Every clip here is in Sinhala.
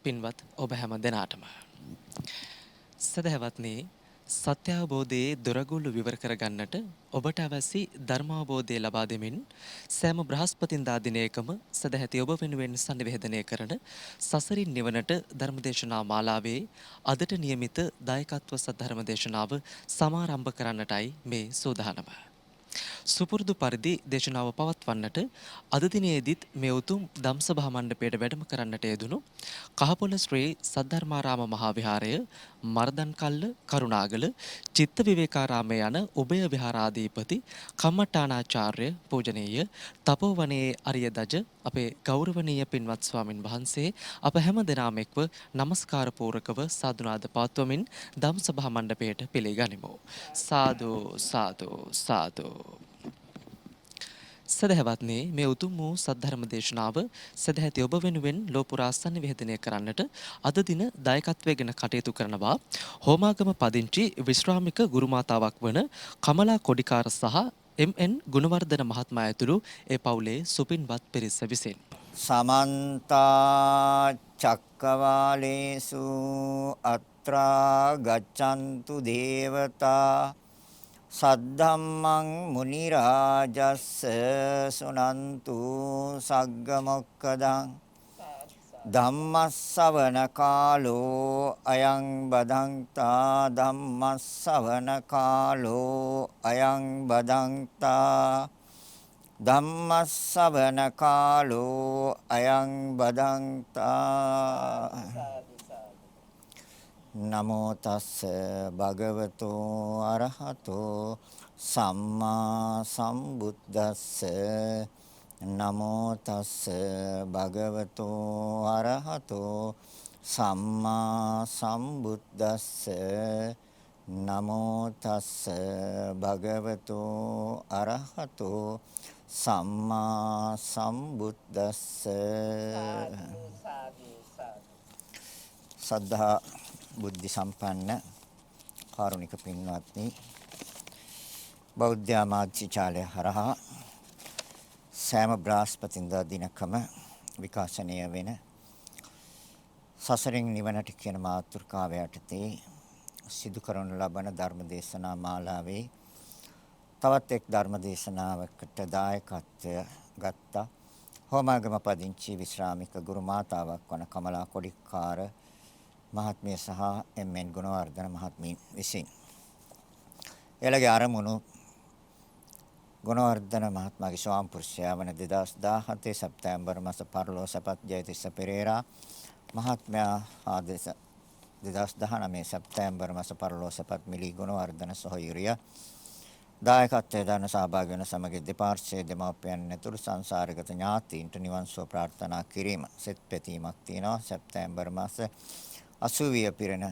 පින්වත් ඔබ හැම දෙනාටම සදහවත්නි සත්‍ය අවබෝධයේ දොරගුළු විවර කරගන්නට ඔබට අවැසි ධර්මාවබෝධය ලබා දෙමින් සෑම බ්‍රහස්පතින්දා දිනයකම සදැහැති ඔබ වෙනුවෙන් සංනිවේදනය කරන සසරින් නිවනට ධර්මදේශනා මාලාවේ අදට නියමිත දායකත්ව සද්ධර්මදේශනාව සමාරම්භ කරන්නටයි මේ සූදානම. සුපුරුදු පරිදි දේශනාව පවත්වන්නට අද දිනයේදීත් මේ උතුම් ධම්සභා මණ්ඩපයට වැඩම කරන්නට යෙදුණු කහපොළ ශ්‍රී සද්ධර්මාරාම මහා විහාරය මර්දන්කල්ල කරුණාගල චිත්ත විවේකාරාමයේ යන උභය විහාරාධිපති කම්මට්ටානාචාර්ය පූජනීය තපෝවනයේ අරිය දජ අපේ ගෞරවනීය පින්වත් ස්වාමින් වහන්සේ අප හැම දෙනාම එක්ව নমස්කාර පූරකව සාදුනාද පවත්වමින් ධම්සභා මණ්ඩපයට පිළිගනිමු. සාදු සාදු සාදු. සදහවත්නි මේ උතුම් වූ සද්ධර්ම දේශනාව සදැහැති ඔබ වෙනුවෙන් ලෝපුරා සංනිවේදනය කරන්නට අද දින දායකත්වයෙන් කටයුතු කරනවා හෝමාගම පදිංචි විශ්‍රාමික ගුරු මාතාවක් වන කමලා කොඩිකාර සහ එම්.එන්. ගුණවර්ධන මහත්මයා ඇතුළු ඒ පවුලේ සුපින්වත් පිරිස විසින් සමන්ත චක්කවාලේසු අත්‍රා ගච්ඡන්තු දේවතා සද්ධම්මං මුනි රාජස්ස සුනන්තු සග්ග මොක්කදං ධම්මස්සවන කාලෝ අයං බදන්තා ධම්මස්සවන කාලෝ අයං බදන්තා ධම්මස්සවන කාලෝ අයං බදන්තා නමෝ තස්ස භගවතෝ අරහතෝ සම්මා සම්බුද්දස්ස නමෝ තස්ස භගවතෝ අරහතෝ සම්මා සම්බුද්දස්ස නමෝ තස්ස භගවතෝ අරහතෝ සම්මා සම්බුද්දස්ස සද්ධා බුද්ධ සම්පන්න කාරුණික පින්වත්නි බෞද්ධ ආමාත්‍යාලය හරහා සෑම බ්‍රහස්පතින්දා දිනකම විකාශනය වෙන සසරින් නිවනට කියන මාතෘකාව යටතේ සිදු කරන ලබන ධර්මදේශනා මාලාවේ තවත් එක් ධර්මදේශනාවකට දායකත්වය ගත්තා හෝමාගම පදිංචි විශ්‍රාමික ගුරු මාතාවක් වන කමලා කොඩිකාර මහත්මිය සහ එම්.එන්. ගුණවර්ධන මහත්මිය විසින් එළගේ ආරමුණු ගුණවර්ධන මහත්මයාගේ ස්වාම පුරුෂයා වන 2017 සැප්තැම්බර් මාස පරලෝසපත් ජයතිස්ස පෙරේරා මහත්මයා ආදේශ 2019 සැප්තැම්බර් මාස පරලෝසපත් මිලි ගුණවර්ධන සොහොයුරිය දායකත්වයේ දාන සහභාගී වන සමග දෙපාර්ශ්වයේ දෙමාපියන් ඇතුළු සංසාරගත ඥාතීන්ට නිවන් සුව ප්‍රාර්ථනා කිරීම සෙත් පැතීමක් තියෙනවා සැප්තැම්බර් මාස 80 පිරෙන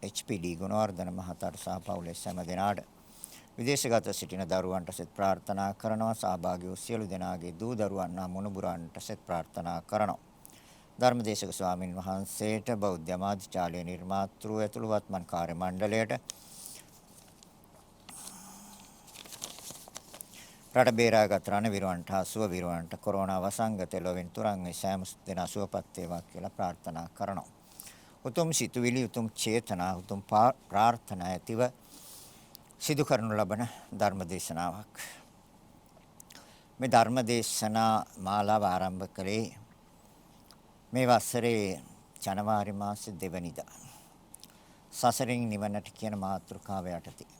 HPD ගුණවර්ධන මහතාට සහ පවුලේ සෑම දෙනාට විදේශගත සිටින දරුවන්ට සෙත් ප්‍රාර්ථනා කරනවා සහභාගී වූ සියලු දෙනාගේ දූ දරුවන් හා මුණුබුරන්ට සෙත් ප්‍රාර්ථනා කරනවා ධර්මදේශක ස්වාමින් වහන්සේට බෞද්ධ ආමාත්‍යාලයේ නිර්මාතෘ ඇතුළු වත්මන් කාර්ය මණ්ඩලයට රට බේරාගත් රණවිරුවන්ට හා සුව විරුවන්ට කොරෝනා වසංගතය ලොවෙන් තුරන් වී සෑම දෙනා සුවපත් වේවා කියලා ප්‍රාර්ථනා කරනවා උතුම් සිතුවිලි උතුම් චේතනා උතුම් ප්‍රාර්ථනා ඇතිව සිදු කරනු ලබන ධර්මදේශනාවක් මේ ධර්මදේශනා මාලාව ආරම්භ කළේ මේ වසරේ ජනවාරි මාසේ 2 වෙනිදා සසරින් නිවනට කියන මාතෘකාව යටතේ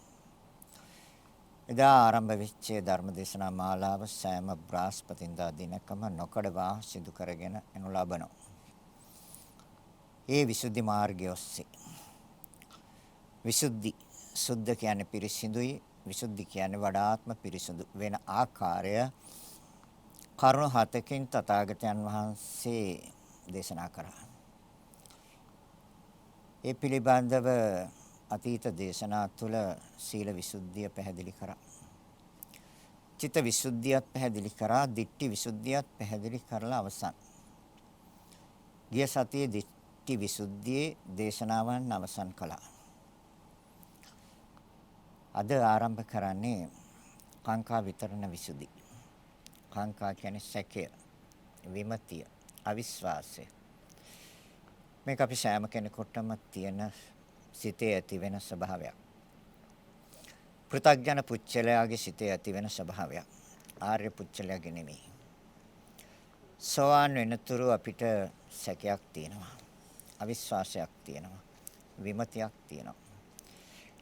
එදා ආරම්භ වෙච්ච ධර්මදේශනා මාලාව සෑම බ්‍රහස්පතින්දා දිනකම නොකඩවා සිදු කරගෙන එනු ලබනවා ඒ විසුද්ධි මාර්ගය ඔස්සේ විසුද්ධි සුද්ධ කියන්නේ පිරිසිදුයි විසුද්ධි කියන්නේ වඩාත්ම පිරිසිදු වෙන ආකාරය කරුණු 7කින් තථාගතයන් වහන්සේ දේශනා කරා. ඒ පිළිබඳව අතීත දේශනා තුළ සීල විසුද්ධිය පැහැදිලි කරා. චිත්ත විසුද්ධියත් පැහැදිලි කරා, ditthi විසුද්ධියත් පැහැදිලි කරලා අවසන්. ගිය සතියේ ditthi විසුද්ධියේ දේශනාවන් අවසන් කළා. අද ආරම්භ කරන්නේ කාංකා විතරණ විසුද්ධි. කාංකා කියන්නේ සැකය, විමතිය, අවිශ්වාසය. මේක අපි සෑම කෙනෙකුටම තියෙන සිතේ ඇති වෙන ස්වභාවයක්. පෘථග්ජන පුච්චලයාගේ සිතේ ඇති වෙන ස්වභාවයක්. ආර්ය පුච්චලයාගේ නෙමෙයි. සෝවාන් වෙනතුරු අපිට සැකයක් තියෙනවා. අවිශ්වාසයක් තියෙනවා. විමතියක් තියෙනවා.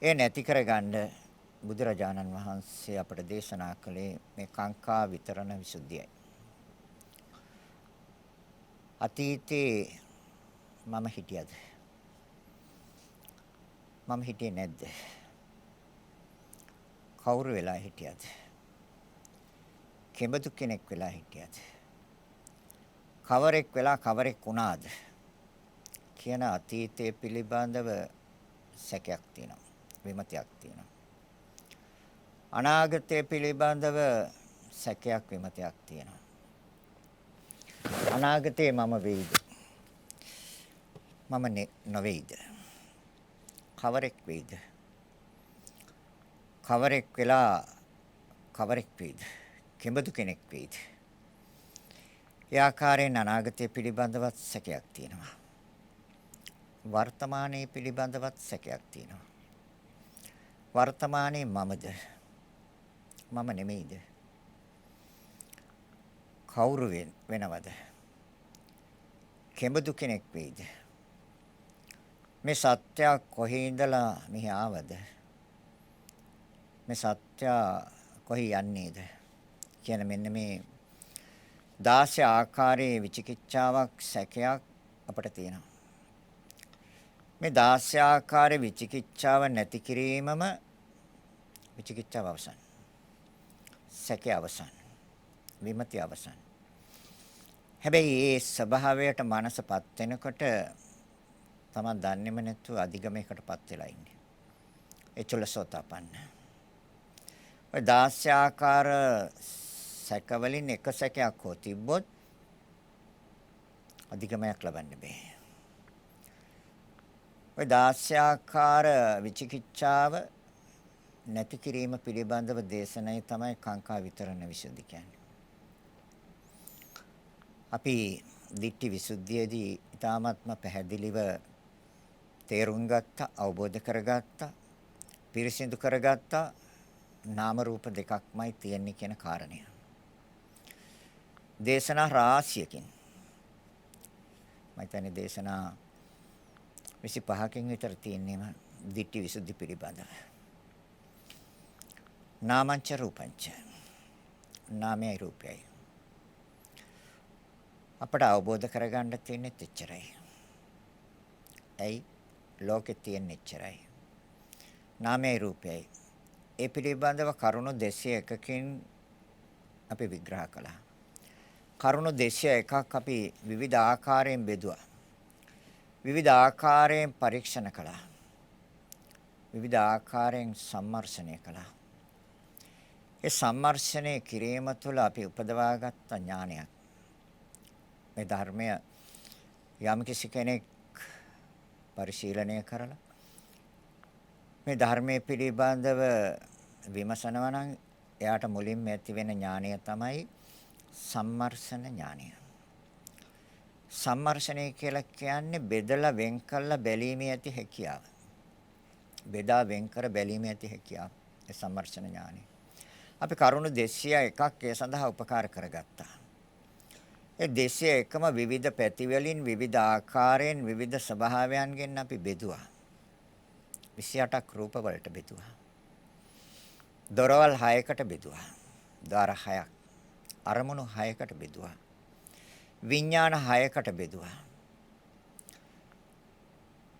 ඒ නැති කරගන්න බුදුරජාණන් වහන්සේ අපට දේශනා කළේ මේ කාංකා විතරණ විසුද්ධියයි. අතීතේ මම හිටියද? මම හිටියේ නැද්ද? කවුරු වෙලා හිටියද? කෙබඳු කෙනෙක් වෙලා හිටියද? කවරෙක් වෙලා කවරෙක් වුණාද? කියන අතීතයේ පිළිබඳව සැකයක් තියෙනවා. විමතියක් තියෙනවා. අනාගතයේ පිළිබඳව සැකයක් විමතියක් තියෙනවා. අනාගතේ මම වෙයිද? මම නොවේයිද? කවරෙක් වෙයිද? කවරෙක් වෙලා කවරෙක් වෙයිද? කෙබඳු කෙනෙක් වෙයිද? ඒ ආකාරයෙන් අනාගතය පිළිබඳවත් සැකයක් තියෙනවා. වර්තමානයේ පිළිබඳවත් සැකයක් තියෙනවා. වර්තමානයේ මමද? මම නෙමෙයිද? කවුරු වෙනවද? කෙබඳු කෙනෙක් වෙයිද? මේ සත්‍ය කොහේ ඉඳලා මෙහි ආවද? මේ සත්‍ය කොහි යන්නේද? කියන මෙන්න මේ 16 ආකාරයේ විචිකිච්ඡාවක් සැකයක් අපට තියෙනවා. මේ 16 ආකාරයේ විචිකිච්ඡාව නැති කිරීමම විචිකිච්ඡාව අවසන්. සැකේ අවසන්. විමති අවසන්. හැබැයි මේ ස්වභාවයට මනසපත් වෙනකොට තමන් දන්නේම නැතුව අධිගමයකටපත් වෙලා ඉන්නේ. ඒ චුල්ලසෝතපන්න. ඔය 16 ආකාර සැකවලින් එක සැකයක් හෝ තිබ්බොත් අධිගමයක් ලබන්න බෑ. ඔය 16 ආකාර විචිකිච්ඡාව නැති කිරීම පිළිබඳව දේශනාවේ තමයි කාංකා විතරණ විසුද්ධි කියන්නේ. අපි දිට්ඨි විසුද්ධියේදී ඊ타ත්ම පැහැදිලිව තේරුම් ගත්තා, අවබෝධ කරගත්තා, පිරිසිදු කරගත්තා නාම රූප දෙකක්මයි තියෙන්නේ කියන කාරණය. දේශනා රාශියකින් මම හිතන්නේ දේශනා 25කින් විතර තියෙනේම දිට්ඨි විසුද්ධි පිළිබඳව. නාමංච රූපංච. නාමයයි රූපයයි. අපට අවබෝධ කරගන්න තියෙන්නේ එච්චරයි. ඇයි ලෝකේ තියෙන්නේ එච්චරයි. නාමයයි රූපයයි. ඒ පිළිබඳව කරුණු 201කින් අපි විග්‍රහ කළා. කරුණු 201ක් අපි විවිධ ආකාරයෙන් බෙදුවා. විවිධ ආකාරයෙන් පරීක්ෂණ කළා. විවිධ ආකාරයෙන් සම්මර්ෂණය කළා. ඒ සම්මර්ෂණය කිරීම තුළ අපි උපදවාගත් ඥානයක්. මේ ධර්මය යම් කිසි කෙනෙක් පරිශීලනය කරලා මේ ධර්මයේ පිළිබඳව විමසනවා නම් එයාට මුලින්ම ඇති වෙන ඥානය තමයි සම්මර්ෂණ ඥානය. සම්මර්ෂණය කියලා කියන්නේ බෙදලා වෙන් කරලා බැලීමේ ඇති හැකියාව. බෙදා වෙන් කර බැලීමේ ඇති හැකියාව. ඒ සම්මර්ෂණ ඥානය. අපි කරුණු 201ක් ඒ සඳහා උපකාර කරගත්තා. ඒ 201ම විවිධ පැති වලින් විවිධ ආකාරයෙන් විවිධ ස්වභාවයන්ගෙන් අපි බෙදුවා. 28ක් රූප වලට බෙදුවා. දොරවල් 6කට බෙදුවා. ද්වාර 6ක්. අරමුණු 6කට බෙදුවා. විඥාන 6කට බෙදුවා.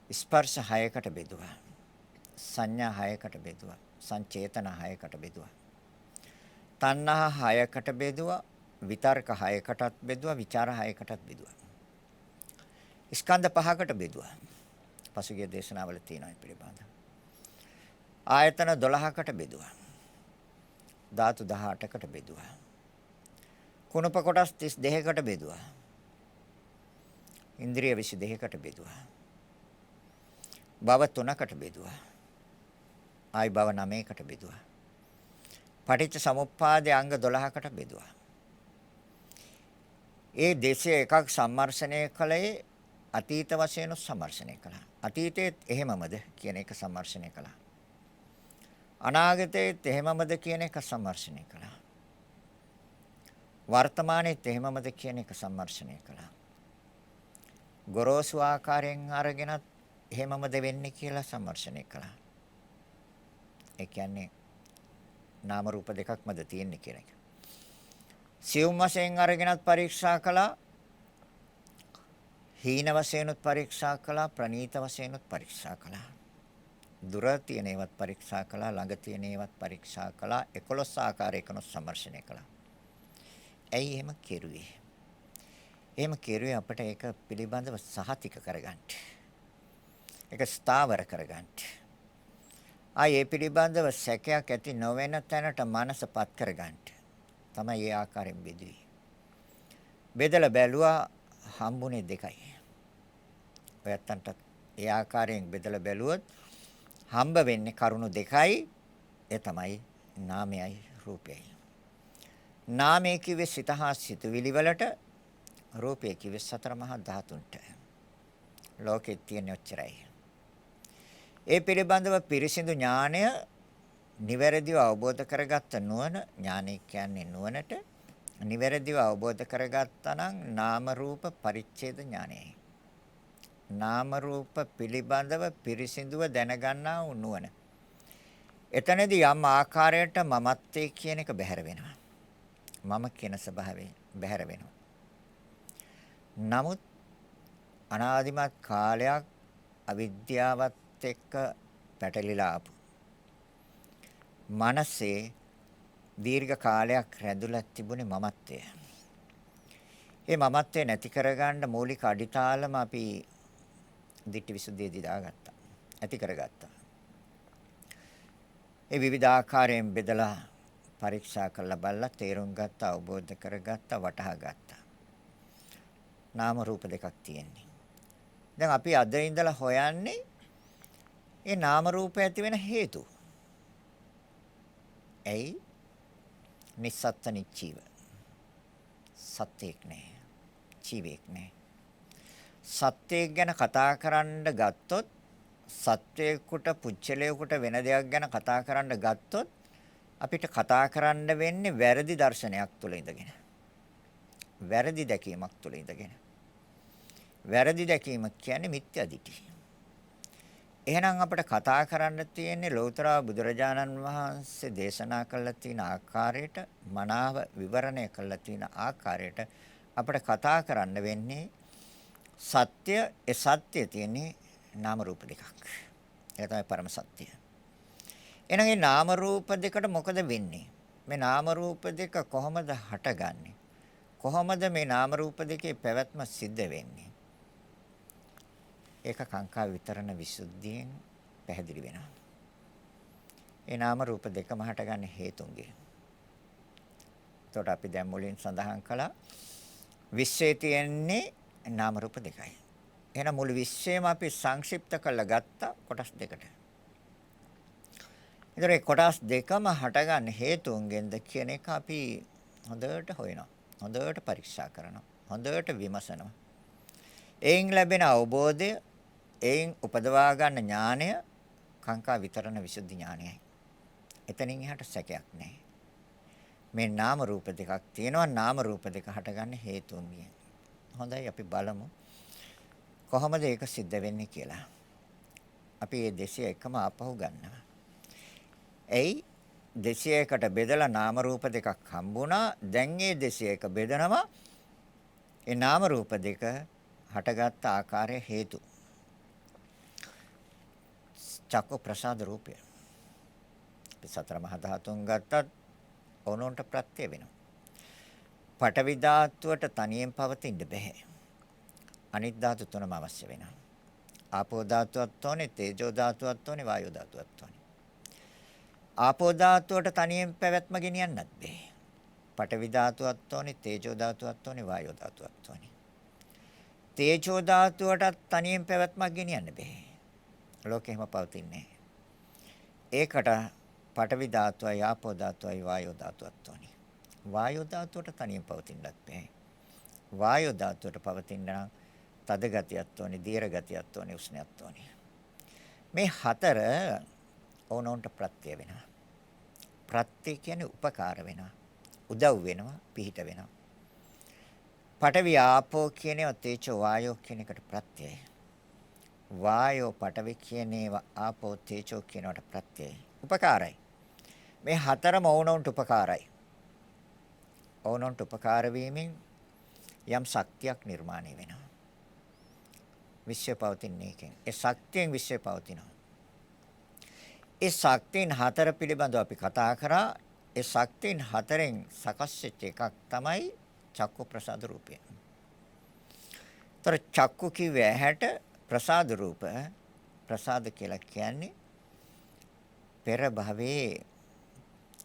ස්පර්ශ 6කට බෙදුවා. සංඥා 6කට බෙදුවා. සංචේතන 6කට බෙදුවා. තණ්හා 6කට බෙදුවා. විතර්ක 6කටත් බෙදුවා. විචාර 6කටත් බෙදුවා. ස්කන්ධ 5කට බෙදුවා. පසුගිය දේශනාවල තියෙනවා පිළිබඳ. ආයතන 12කට බෙදුවා. ධාතු 18කට බෙදුවා. කුණප කොටස් 32කට බෙදුවා. ඉන්ද්‍රිය 22කට බෙදුවා. භව 3කට බෙදුවා. ආයි භව 9කට බෙදුවා. පටිච්ච සමුප්පාදයේ අංග 12කට බෙදුවා. ඒ 201ක් සම්මර්ෂණය කළේ අතීත වශයෙන් සම්මර්ෂණය කළා. අතීතයේත් එහෙමමද කියන එක සම්මර්ෂණය කළා. අනාගතයේත් එහෙමමද කියන එක සම්මර්ෂණය කළා. වර්තමානයේත් එහෙමමද කියන එක සම්මර්ෂණය කළා. ගොරෝසු ආකාරයෙන් අරගෙනත් එහෙමමද වෙන්නේ කියලා සම්මර්ෂණය කළා. ඒ කියන්නේ නාම රූප දෙකක්මද තියෙන්නේ කියන එක. සියුම් වශයෙන් අරගෙනත් පරීක්ෂා කළා. හීන වශයෙන්ුත් පරීක්ෂා කළා. ප්‍රනීත වශයෙන්ුත් පරීක්ෂා කළා. දුර තියෙන ඒවත් පරීක්ෂා කළා. ළඟ තියෙන ඒවත් පරීක්ෂා කළා. 11 ආකාරයකනොත් සම්මර්ෂණය කළා. ඇයි එහෙම කෙරුවේ? එහෙම කෙරුවේ අපිට ඒක පිළිබඳව සහතික කරගන්න. ඒක ස්ථාවර කරගන්න. ඒ පිළිබඳව සැකයක් ඇති නොවන තැනට මනසපත් කරගන්න. තමයි ඒ ආකාරයෙන් බෙදුවේ. බෙදලා බැලුවා හම්බුනේ දෙකයි. ඔයත්තන්ට ඒ ආකාරයෙන් බෙදලා බැලුවොත් හම්බ වෙන්නේ කරුණු දෙකයි. ඒ තමයි නාමයයි රූපයයි. නාමය කිව්වේ සිත හා සිතුවිලි වලට, රූපය කිව්වේ සතර මහා ධාතුන්ට. ලෝකෙ තියෙන ඔච්චරයි. ඒ පිළිබඳව පිරිසිදු ඥානය නිවැරදිව අවබෝධ කරගත්ත නුවණ, ඥානය කියන්නේ නුවණට නිවැරදිව අවබෝධ කරගත්තා නම් නාම රූප පරිච්ඡේද ඥානයයි. නාම රූප පිළිබඳව පිරිසිදුව දැනගන්නා වූ නුවණ. එතනදී යම් ආකාරයට මමත්වයේ කියන එක බැහැර වෙනවා. මම කියන ස්වභාවයෙන් බැහැර වෙනවා. නමුත් අනාදිමත් කාලයක් අවිද්‍යාවත් එක්ක පැටලිලා ආපු මනසේ දීර්ඝ කාලයක් රැඳුලා තිබුණේ මමත්වය. ඒ මමත්වය නැති කරගන්න මූලික අඩිතාලම අපි දිට්ඨි විසුද්ධියේදී දාගත්තා. ඇති කරගත්තා. ඒ විවිධ ආකාරයෙන් බෙදලා පරීක්ෂා කරලා බලලා තේරුම් ගත්තා, අවබෝධ කරගත්තා, වටහා ගත්තා. නාම රූප දෙකක් තියෙන්නේ. දැන් අපි අද ඉඳලා හොයන්නේ ඒ නාම රූප ඇති වෙන හේතු. ඇයි? නිස්සත්ත නිච්චීව. සත්‍යයක් නෑ. ජීවයක් නෑ. සත්‍යයක් ගැන කතා කරන්න ගත්තොත්, සත්‍යයකට පුච්චලයකට වෙන දෙයක් ගැන කතා කරන්න ගත්තොත් අපිට කතා කරන්න වෙන්නේ වැරදි දර්ශනයක් තුළ ඉඳගෙන. වැරදි දැකීමක් තුළ ඉඳගෙන. වැරදි දැකීම කියන්නේ මිත්‍යා දිටි. එහෙනම් අපිට කතා කරන්න තියෙන්නේ ලෞතර බුදුරජාණන් වහන්සේ දේශනා කළා තියෙන ආකාරයට, මනාව විවරණය කළා තියෙන ආකාරයට අපිට කතා කරන්න වෙන්නේ සත්‍ය. ඒ සත්‍ය තියෙන්නේ නාම රූප දෙකක්. ඒක තමයි පරම සත්‍ය. එහෙනම් මේ නාම රූප දෙකට මොකද වෙන්නේ? මේ නාම රූප දෙක කොහොමද හටගන්නේ? කොහොමද මේ නාම රූප දෙකේ පැවැත්ම සිද්ධ වෙන්නේ? ඒක කාංකා විතරණ විසුද්ධියෙන් පැහැදිලි වෙනවා. ඒ නාම රූප දෙකම හටගන්න හේතුන්ගේ. එතකොට අපි දැන් මුලින් සඳහන් කළා විශ්වයේ තියෙන්නේ නාම රූප දෙකයි. එහෙනම් මුළු විශ්වයම අපි සංක්ෂිප්ත කරලා ගත්තා කොටස් දෙකට. ඒතර ඒ කොටස් දෙකම හටගන්න හේතුන්ගෙන්ද කියන එක අපි හොඳට හොයනවා. හොඳට පරීක්ෂා කරනවා. හොඳට විමසනවා. එයින් ලැබෙන අවබෝධය, එයින් උපදවා ගන්න ඥානය කාංකා විතරණ විසුද්ධි ඥානයයි. එතනින් එහාට සැකයක් නැහැ. මේ නාම රූප දෙකක් තියෙනවා. නාම රූප දෙක හටගන්න හේතුන්ගේ. හොඳයි අපි බලමු කොහොමද ඒක සිද්ධ වෙන්නේ කියලා. අපි මේ 201ම ආපහු ගන්නවා. එයි 201කට බෙදලා නාම රූප දෙකක් හම්බුණා. දැන් මේ 201 බෙදනවා. ඒ නාම රූප දෙක හටගත් ආකාරය හේතු. චක්ක ප්‍රසාද රූපය. සතර මහා ධාතුන් ගත්තත් ඕනොන්ට ප්‍රත්‍ය වෙනවා. පඨවි ධාතුවට තනියෙන් පවතින්න බෑ. අනිත් ධාතු තුනම අවශ්‍ය වෙනවා. ආපෝ ධාතුවත් ඕනේ, තේජෝ ධාතුවත් ඕනේ, වායෝ ධාතුවත් ඕනේ. ආපෝ ධාතුවට තනියෙන් පැවැත්ම ගෙනියන්නත් බෑ. පඨවි ධාතුවත් ඕනේ, තේජෝ ධාතුවත් ඕනේ, වායෝ ධාතුවත් ඕනේ. තේජෝ ධාතුවට තනියෙන් පැවැත්මක් ගෙනියන්න බෑ. ලෝකෙම පවතින්නේ. ඒකට පඨවි ධාතුවයි, ආපෝ ධාතුවයි, වායෝ ධාතුවත් ඕනේ. වායෝ ධාතුවට තනියෙන් පවතින්නත් බෑ. වායෝ ධාතුවට පවතින්න නම් තද ගතියක් ඕනි, දීර්ඝ ගතියක් ඕනි, උෂ්ණයක් ඕනි. මේ හතර ඕනොන්ට ප්‍රත්‍ය වෙනවා. ප්‍රත්‍ය කියන්නේ උපකාර වෙනවා. උදව් වෙනවා, පිහිට වෙනවා. පඨවි ආපෝ කියන ඒවා තේජෝ වායෝ කියන එකට ප්‍රත්‍යයයි. වායෝ පඨවි කියන ඒවා ආපෝ තේජෝ කියනවට ප්‍රත්‍යයයි. උපකාරයි. මේ හතරම ඕනොන්ට උපකාරයි. ඕනොන්ට උපකාර වීමෙන් යම් ශක්තියක් නිර්මාණය වෙනවා. විශ්වය පවතින එකෙන්. ඒ ශක්තියෙන් විශ්වය පවතිනවා. ඒ ශක්තියන් හතර පිළිබඳව අපි කතා කරා. ඒ ශක්තියන් හතරෙන් සකස් වෙච්ච එකක් තමයි චක්කු ප්‍රසාද රූපය. ତර චක්කු කිව්වේ ඇහැට, ප්‍රසාද රූප. ප්‍රසාද කියලා කියන්නේ පෙර භවයේ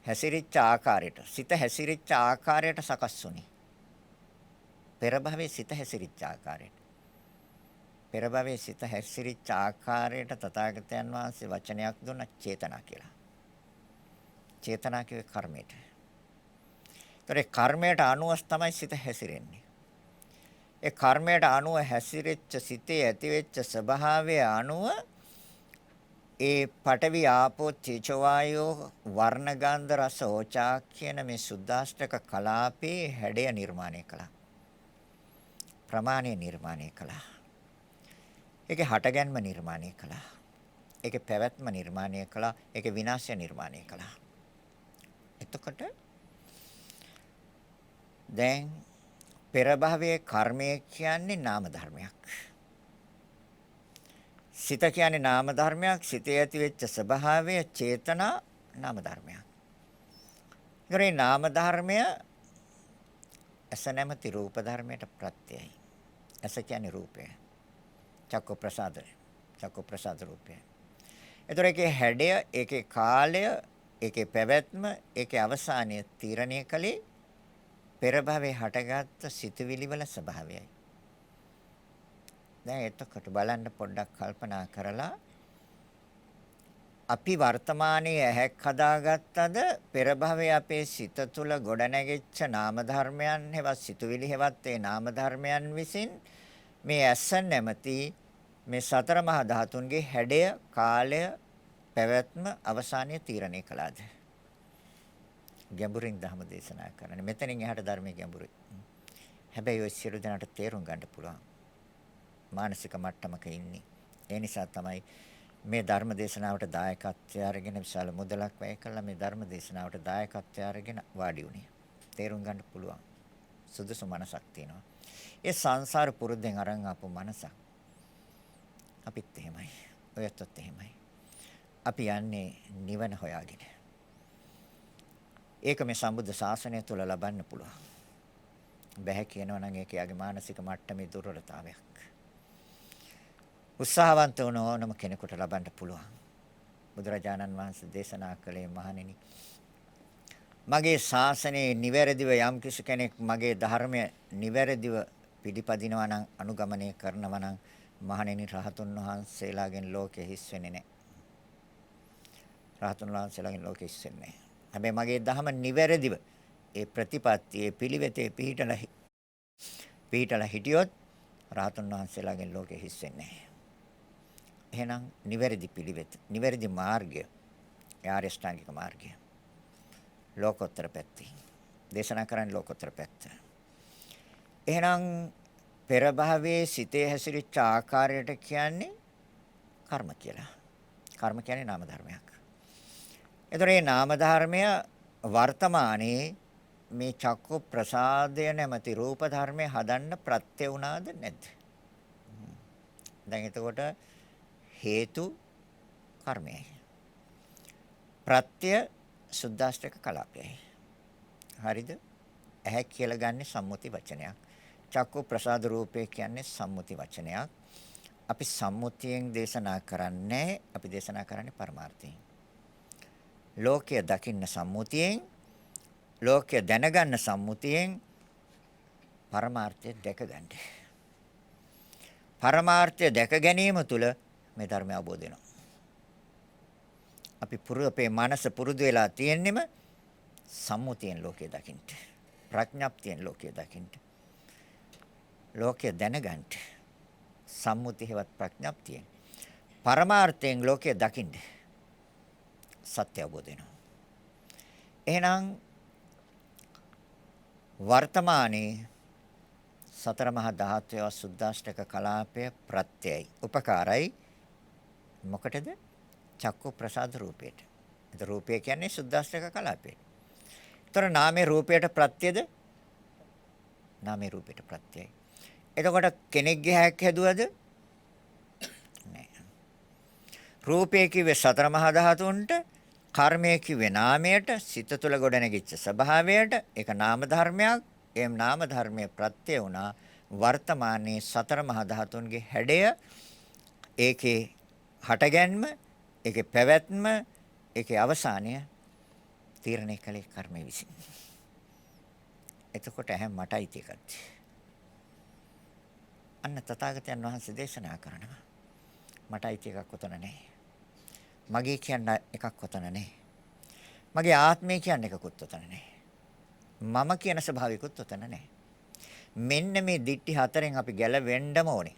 හැසිරිච්ච ආකාරයට, සිත හැසිරිච්ච ආකාරයට සකස් වුනේ. පෙර භවයේ සිත හැසිරිච්ච ආකාරයට. පෙර භවයේ සිත හැසිරිච්ච ආකාරයට තථාගතයන් වහන්සේ වචනයක් දුන්නා චේතනා කියලා. චේතනා කියවේ කර්මයට. ඒතර කර්මයට අනුව තමයි සිත හැසිරෙන්නේ. ඒ කර්මයට අනුව හැසිරෙච්ච සිතේ ඇතිවෙච්ච ස්වභාවය අනුව ඒ පඨවි ආපෝ තේජෝ වායෝ වර්ණ ගන්ධ රස ඕචා කියන මේ සුද්දාෂ්ටක කලාපේ හැඩය නිර්මාණය කළා. ප්‍රමාණය නිර්මාණය කළා. ඒකේ හටගැන්ම නිර්මාණය කළා. ඒකේ පැවැත්ම නිර්මාණය කළා. ඒකේ විනාශය නිර්මාණය කළා. එතකොට දැන් පෙර භවයේ කර්මය කියන්නේ නාම ධර්මයක්. සිත කියන්නේ නාම ධර්මයක්. සිතේ ඇති වෙච්ච ස්වභාවය චේතනා නාම ධර්මයක්. ඒකේ නාම ධර්මය ඇස නැමැති රූප ධර්මයට ප්‍රත්‍යයයි. ඇස කියන්නේ රූපය. චක්ක ප්‍රසාදය. චක්ක ප්‍රසාද රූපය. ඒතර ඒකේ හැඩය, ඒකේ කාලය, ඒකේ පැවැත්ම, ඒකේ අවසානය තීරණය කළේ පෙර භවයේ හටගත් සිතුවිලි වල ස්වභාවයයි. දැන් එතකොට බලන්න පොඩ්ඩක් කල්පනා කරලා අපි වර්තමානයේ ඇහැක් හදාගත්තද පෙර භවයේ අපේ සිත තුළ ගොඩනැගිච්ච නාම ධර්මයන් හෙවත් සිතුවිලි හෙවත් ඒ නාම ධර්මයන් විසින් මේ ඇස නැමැති මේ සතර මහා ධාතුන්ගේ හැඩය, කාලය, පැවැත්ම, අවසානය තීරණය කළාද? ගැඹුරින් ධර්ම දේශනා කරන්නේ. මෙතනින් එහාට ධර්මයේ ගැඹුරුයි. හැබැයි ඔය සියලු දෙනාට තේරුම් ගන්න පුළුවන්. මානසික මට්ටමක ඉන්නේ. ඒ නිසා තමයි මේ ධර්ම දේශනාවට දායකත්වය අරගෙන විශාල මුදලක් වැය කළා මේ ධර්ම දේශනාවට දායකත්වය අරගෙන වාඩි වුණේ. තේරුම් ගන්න පුළුවන්. සුදුසු මනසක් තියෙනවා. ඒ සංසාර පුරුද්දෙන් අරන් ආපු මනසක්. අපිත් එහෙමයි. ඔයත් එහෙමයි. අපි යන්නේ නිවන හොයාගෙන. ඒක මේ සම්බුද්ධ ශාසනය තුල ලබන්න පුළුවන්. බැහැ කියනවා නම් ඒක යාගේ මානසික මට්ටමේ දුර්වලතාවයක්. උත්සාහවන්ත වුණ ඕනම කෙනෙකුට ලබන්න පුළුවන්. බුදුරජාණන් වහන්සේ දේශනා කළේ මහණෙනි මගේ ශාසනයේ නිවැරදිව යම් කිසි කෙනෙක් මගේ ධර්මය නිවැරදිව පිළිපදිනවා නම් අනුගමනය කරනවා නම් මහණෙනි රහතුන් වහන්සේලාගෙන් ලෝකෙ හිස් වෙන්නේ නැහැ. රහතුන් වහන්සේලාගෙන් ලෝකෙ හිස් වෙන්නේ නැහැ. හැබැයි මගේ ධර්ම නිවැරදිව ඒ ප්‍රතිපත්තියේ පිළිවෙතේ පිහිටලා හිටියොත් රහතුන් වහන්සේලාගෙන් ලෝකෙ හිස් වෙන්නේ නැහැ. එහෙනම් නිවැරදි පිළිවෙත, නිවැරදි මාර්ගය, ආර්ය ශ්‍රාංගික මාර්ගය. ලෝකෝත්තර පැත්තේ. දේශනා කරන්නේ ලෝකෝත්තර පැත්ත. එහෙනම් පෙර භවයේ සිතේ හැසිරිච්ච ආකාරයට කියන්නේ කර්ම කියලා. කර්ම කියන්නේ නාම ධර්මයක්. ඒතර මේ නාම ධර්මය වර්තමානයේ මේ චක්කු ප්‍රසාදය නැමැති රූප ධර්මයේ හදන්න ප්‍රත්‍ය වුණාද නැද්ද? දැන් එතකොට හේතු කර්මයයි. ප්‍රත්‍ය සුද්දාෂ්ටක කලාපයයි. හරිද? ඇහැ කියලා ගන්න සම්මුති වචනයක්. චක්කු ප්‍රසාද රූපය කියන්නේ සම්මුති වචනයක්. අපි සම්මුතියෙන් දේශනා කරන්නේ, අපි දේශනා කරන්නේ පරමාර්ථයෙන්. ලෝකය දකින්න සම්මුතියෙන්, ලෝකය දැනගන්න සම්මුතියෙන්, පරමාර්ථය දැක ගන්න. පරමාර්ථය දැක ගැනීම තුළ මේ ධර්මය අවබෝධ වෙනවා. අපේ මනස පුරුදු වෙලා තියෙන්නෙම සම්මුතියෙන් ලෝකය දකින්න. ප්‍රඥප්තියෙන් ලෝකය දකින්න. ලෝකය දැනගන්න. සම්මුති හේවත් ප්‍රඥප්තියෙන්. පරමාර්ථයෙන් ලෝකය දකින්න සත්‍ය අවබෝධ වෙනවා. එහෙනම් වර්තමානයේ සතර මහා ධාතුවේ සුද්දාෂ්ටක කලාපය ප්‍රත්‍යයයි. උපකාරයි මොකටද? චක්කු ප්‍රසාද රූපයට. ඒත රූපය කියන්නේ සුද්දාෂ්ටක කලාපය. ඒතර නාමයේ රූපයට ප්‍රත්‍යද? නාමයේ රූපයට ප්‍රත්‍යයයි. එතකොට කෙනෙක්ගේ හැක් හැදුවද? නෑ. රූපය කිව්වේ සතර මහා ධාතුන්ට, කර්මය කිව්වේ නාමයට, සිත තුළ ගොඩනැගිච්ච ස්වභාවයට. ඒක නාම ධර්මයක්. ඒ නාම ධර්මයේ ප්‍රත්‍ය වුණා වර්තමානයේ සතර මහා ධාතුන්ගේ හැඩය, ඒකේ හටගැන්ම, ඒකේ පැවැත්ම, ඒකේ අවසානය තීරණය කළේ කර්මය විසින්. එතකොට ඇහැ මටයි තියකත්. අන්න තථාගතයන් වහන්සේ දේශනා කරනවා. මටයි තිය එකක් උතන නැහැ. මගේ කියන්න එකක් උතන නැහැ. මගේ ආත්මය කියන්නේ එකකුත් උතන නැහැ. මම කියන ස්වභාවිකුත් උතන නැහැ. මෙන්න මේ දිට්ඨි හතරෙන් අපි ගැලවෙන්නම ඕනේ.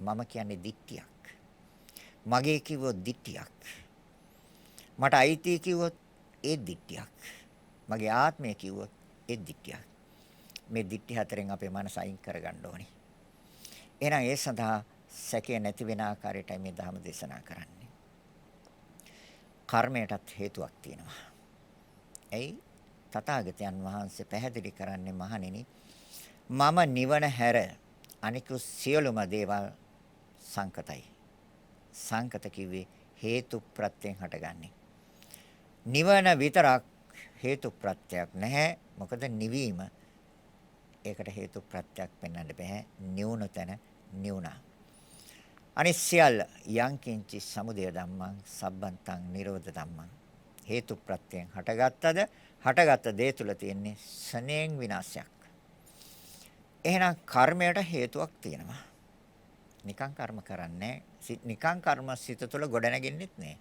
මම කියන්නේ දිට්ඨියක්. මගේ කිව්වොත් දිට්ඨියක්. මට අයිති කිව්වොත් ඒ දිට්ඨියක්. මගේ ආත්මය කිව්වොත් ඒ දිට්ඨියක්. මේ දිට්ඨි හතරෙන් අපේ මනස අයින් කරගන්න ඕනේ. එහෙනම් ඒ සඳහා සැකේ නැති වෙන ආකාරයටයි මේ ධර්ම දේශනා කරන්නේ. කර්මයටත් හේතුවක් තියෙනවා. එයි තථාගතයන් වහන්සේ පැහැදිලි කරන්නේ මහණෙනි, මම නිවන හැර අනිකුත් සියලුම දේවල් සංකතයි. සංකත කිව්වේ හේතු ප්‍රත්‍යයෙන් හටගන්නේ. නිවන විතරක් හේතු ප්‍රත්‍යක් නැහැ. මොකද නිවීම ඒකට හේතු ප්‍රත්‍යක් පෙන්වන්න බෑ. නිවුණු තැන නිවුණා. අනිත් සියල්ල යංකින්චි සමුදය ධම්මං සබ්බන්තං නිරෝධ ධම්මං. හේතු ප්‍රත්‍යයෙන් හටගත්තද හටගත්ත දේ තුල තියෙන්නේ සනේන් විනාශයක්. එහෙනම් කර්මයට හේතුවක් තියෙනවා. නිකං කර්ම කරන්නේ නිකං කර්ම සිත තුළ ගොඩනැගෙන්නෙත් නෑ.